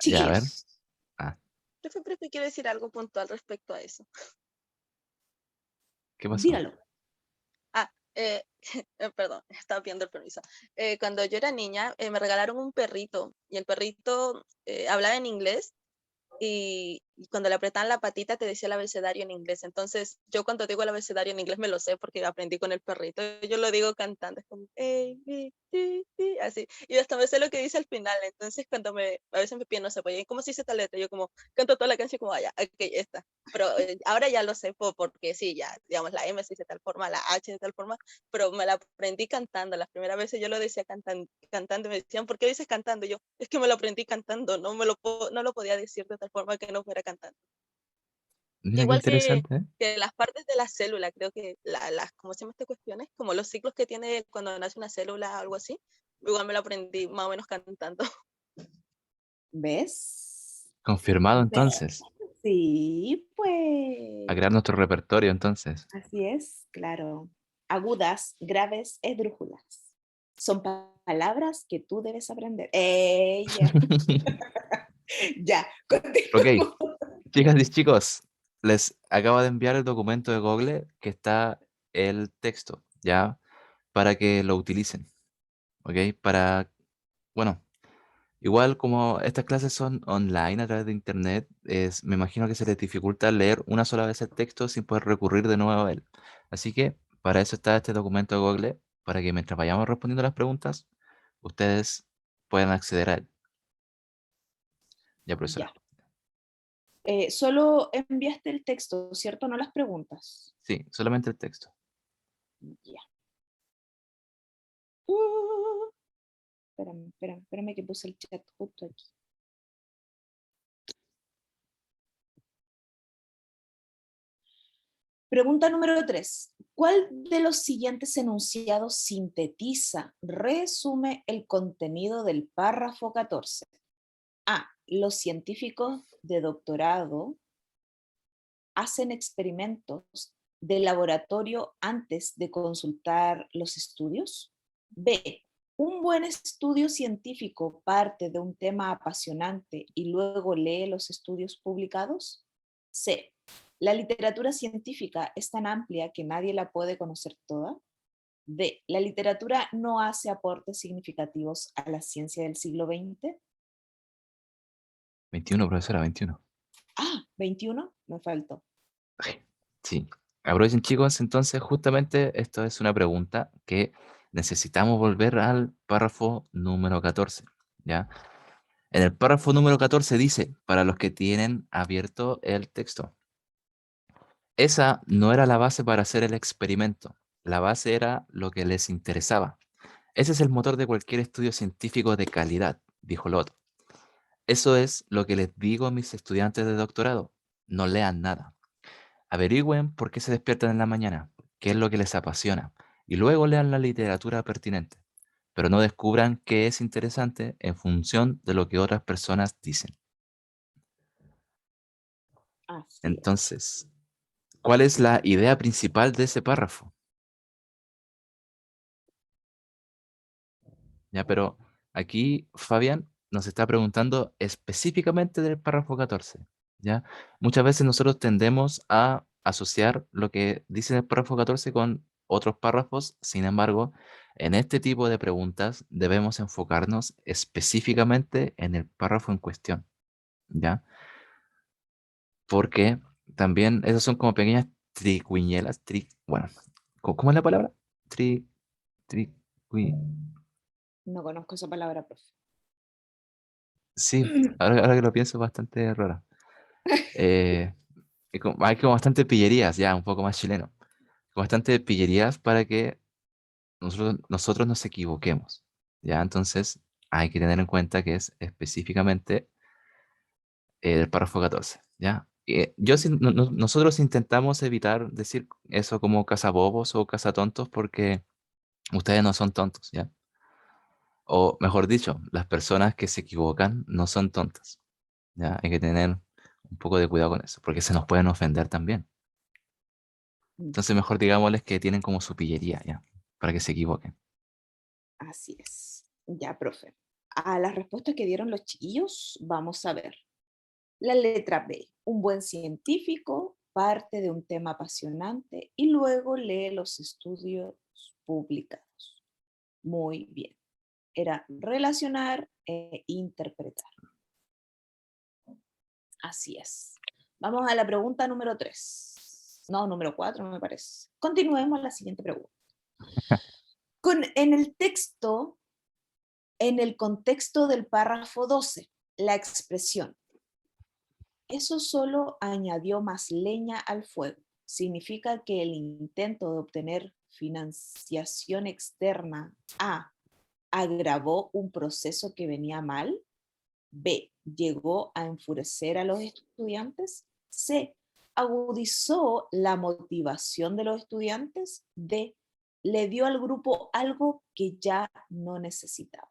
Ya, a ver. Chiquillos, Ah, profe, quiero decir algo puntual respecto a eso. ¿qué pasó? dígalo. Ah, perdón, estaba pidiendo el permiso. Cuando yo era niña, me regalaron un perrito y el perrito hablaba en inglés y cuando le apretaban la patita te decía el abecedario en inglés. Entonces, yo cuando digo el abecedario en inglés me lo sé porque aprendí con el perrito. Yo lo digo cantando, es como A, B, C, D, así. Y hasta me sé lo que dice al final. Entonces, a veces me piden, no sé, pues, ¿cómo se dice esta letra? Yo como canto toda la canción como, ya, ok, esta. Pero ahora ya lo sé porque sí, ya, digamos, la M se dice de tal forma, la H de tal forma, pero me la aprendí cantando. Las primeras veces yo lo decía cantando y me decían, ¿por qué dices cantando? Y yo, es que me lo aprendí cantando, no lo podía decir de tal forma que no fuera cantando. Mira qué Igual interesante, ¿eh? que las partes de la célula, creo que ¿cómo se llama esta cuestión? Como los ciclos que tiene cuando nace una célula o algo así, igual me lo aprendí más o menos cantando. ¿Ves? Confirmado ¿Ves? entonces. Sí, A pues. crear nuestro repertorio entonces. Así es, claro. Agudas, graves, esdrújulas. Son palabras que tú debes aprender. Ella. Ya, Ok, continuamos. chicas y chicos, les acabo de enviar el documento de Google que está el texto, ¿ya? Para que lo utilicen, ¿ok? Bueno, igual como estas clases son online a través de internet, me imagino que se les dificulta leer una sola vez el texto sin poder recurrir de nuevo a él. Así que para eso está este documento de Google, para que mientras vayamos respondiendo las preguntas, ustedes puedan acceder a él. Ya, profesora. Ya. Solo enviaste el texto, ¿cierto? No las preguntas. Sí, solamente el texto. Ya. Espérame que puse el chat justo aquí. Pregunta número 3. ¿Cuál de los siguientes enunciados sintetiza, resume el contenido del párrafo 14? A. Los científicos de doctorado hacen experimentos de laboratorio antes de consultar los estudios. B. Un buen estudio científico parte de un tema apasionante y luego lee los estudios publicados. C. La literatura científica es tan amplia que nadie la puede conocer toda. D. La literatura no hace aportes significativos a la ciencia del siglo XX. 21, profesora, 21. 21, me faltó. Sí. Aprovechen, chicos, entonces justamente esto es una pregunta que necesitamos volver al párrafo número 14, ¿ya? En el párrafo número 14 dice, para los que tienen abierto el texto, esa no era la base para hacer el experimento, la base era lo que les interesaba. Ese es el motor de cualquier estudio científico de calidad, dijo Lott. Eso es lo que les digo a mis estudiantes de doctorado, no lean nada. Averigüen por qué se despiertan en la mañana, qué es lo que les apasiona, y luego lean la literatura pertinente, pero no descubran qué es interesante en función de lo que otras personas dicen. Así es. Entonces, ¿cuál es la idea principal de ese párrafo? Ya, pero aquí Fabián nos está preguntando específicamente del párrafo 14, ¿ya? Muchas veces nosotros tendemos a asociar lo que dice el párrafo 14 con otros párrafos, sin embargo, en este tipo de preguntas debemos enfocarnos específicamente en el párrafo en cuestión, ¿ya? Porque también esas son como pequeñas triquiñuelas, bueno, ¿cómo es la palabra? Tri, tricui- No conozco esa palabra, profe. Sí, ahora que lo pienso es bastante raro. Hay como bastante pillerías, ya, un poco más chileno. Como bastante pillerías para que nosotros nos equivoquemos. Ya, entonces hay que tener en cuenta que es específicamente el párrafo 14. Ya. Nosotros intentamos evitar decir eso como cazabobos o cazatontos porque ustedes no son tontos, ¿ya? O mejor dicho, las personas que se equivocan no son tontas. ¿Ya? Hay que tener un poco de cuidado con eso, porque se nos pueden ofender también. Entonces mejor digámosles que tienen como su pillería, ¿ya? Para que se equivoquen. Así es. Ya, profe. A las respuestas que dieron los chiquillos, vamos a ver. La letra B. Un buen científico parte de un tema apasionante y luego lee los estudios publicados. Muy bien. Era relacionar e interpretar. Así es. Vamos a la pregunta número 3. No, número 4 me parece. Continuemos la siguiente pregunta. En el texto, en el contexto del párrafo 12, la expresión, eso solo añadió más leña al fuego. Significa que el intento de obtener financiación externa A agravó un proceso que venía mal. B. Llegó a enfurecer a los estudiantes. C. Agudizó la motivación de los estudiantes. D. Le dio al grupo algo que ya no necesitaba.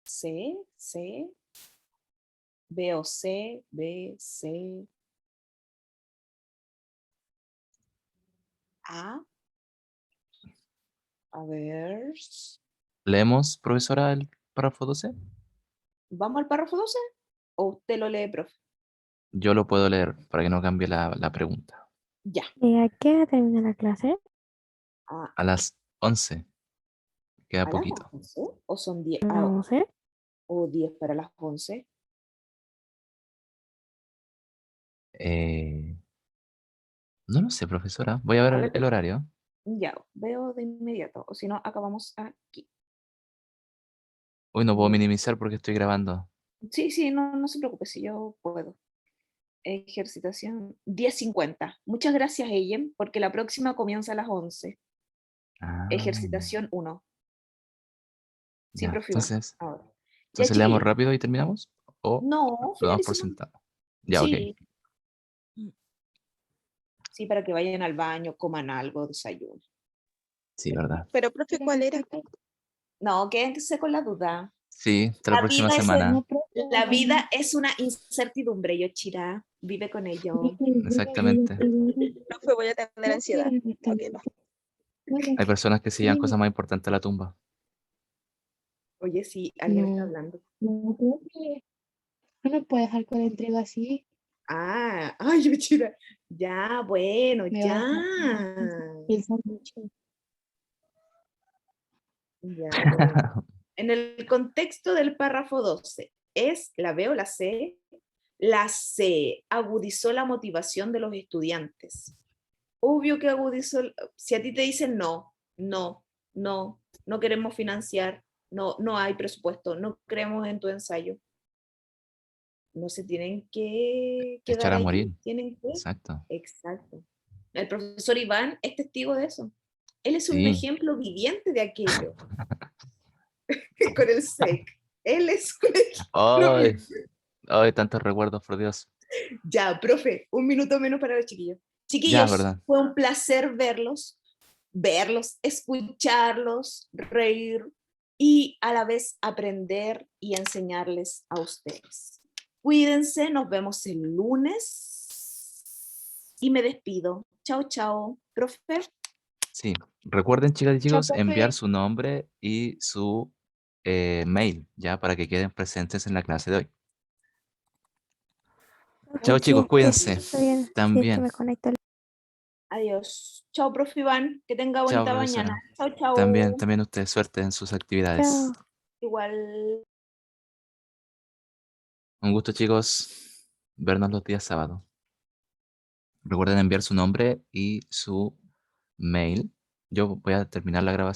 C, C, B o C, B, C, A. A ver. ¿Leemos, profesora, el párrafo 12? ¿Vamos al párrafo 12? ¿O usted lo lee, profe? Yo lo puedo leer para que no cambie la pregunta. Ya. ¿Y a qué hora termina la clase? A las 11. Queda ¿A las poquito. 11? ¿O son 10? No sé. ¿O 10 para las 11? Eh, no lo sé, profesora. Voy a ver A ver, el horario. ya, veo de inmediato. O si no, acabamos aquí. Hoy no puedo minimizar porque estoy grabando. Sí, sí, no se preocupe, si yo puedo. Ejercitación 10:50. Muchas gracias, Eyen, porque la próxima comienza a las 11. Ah, Ejercitación 1. Sí, ya. profe Iván, Entonces, ahora. Ya, entonces le damos chiquillos. rápido y terminamos. ¿O No, lo damos por finalicemos. sentado? Ya, ok. Sí. Sí, para que vayan al baño, coman algo, desayuno. Sí, verdad. Pero, profe, ¿cuál era? No, quédense con la duda. Sí, hasta la próxima semana. La vida es una incertidumbre, Yochira. Vive con ello. Exactamente. Profe, voy a tener ansiedad. Ok, no. Hay personas que se llevan cosas más importantes a la tumba. Oye, sí, alguien está No, hablando. no, profe. No nos puede dejar con la entrega así. Ah, ay, Yochira. Ya, bueno, Me va ya. a pensar mucho. Ya, bueno. En el contexto del párrafo 12, es la B o la C. La C agudizó la motivación de los estudiantes. Obvio que agudizó, si a ti te dicen no queremos financiar, no hay presupuesto, no creemos en tu ensayo, no se tienen que quedar Echar a morir. allí, tienen que, Exacto. exacto. El profesor Iván es testigo de eso. Él es un Sí. ejemplo viviente de aquello, con el SEC. Él es un ejemplo Ay, viviente. ay, tantos recuerdos, por Dios. Ya, profe, un minuto menos para los chiquillos. Ya, Chiquillos, ¿verdad? fue un placer verlos, escucharlos, reír y a la vez aprender y enseñarles a ustedes. Cuídense, nos vemos el lunes y me despido. Chao, chao. Profe. Sí. Recuerden, chicas y Chao, chicos, enviar profe. su nombre y su mail, ya, para que queden presentes en la clase de hoy. Chao, Sí, chicos, cuídense. está bien. Sí, es que También. me conecto. Adiós. Chao, profe Iván. Que tenga Chao, bonita mañana. profesora. Chao, También, chao. también usted, suerte en sus actividades. Chao. Igual. Un gusto, chicos, vernos los días sábados. Recuerden enviar su nombre y su mail. Yo voy a terminar la grabación.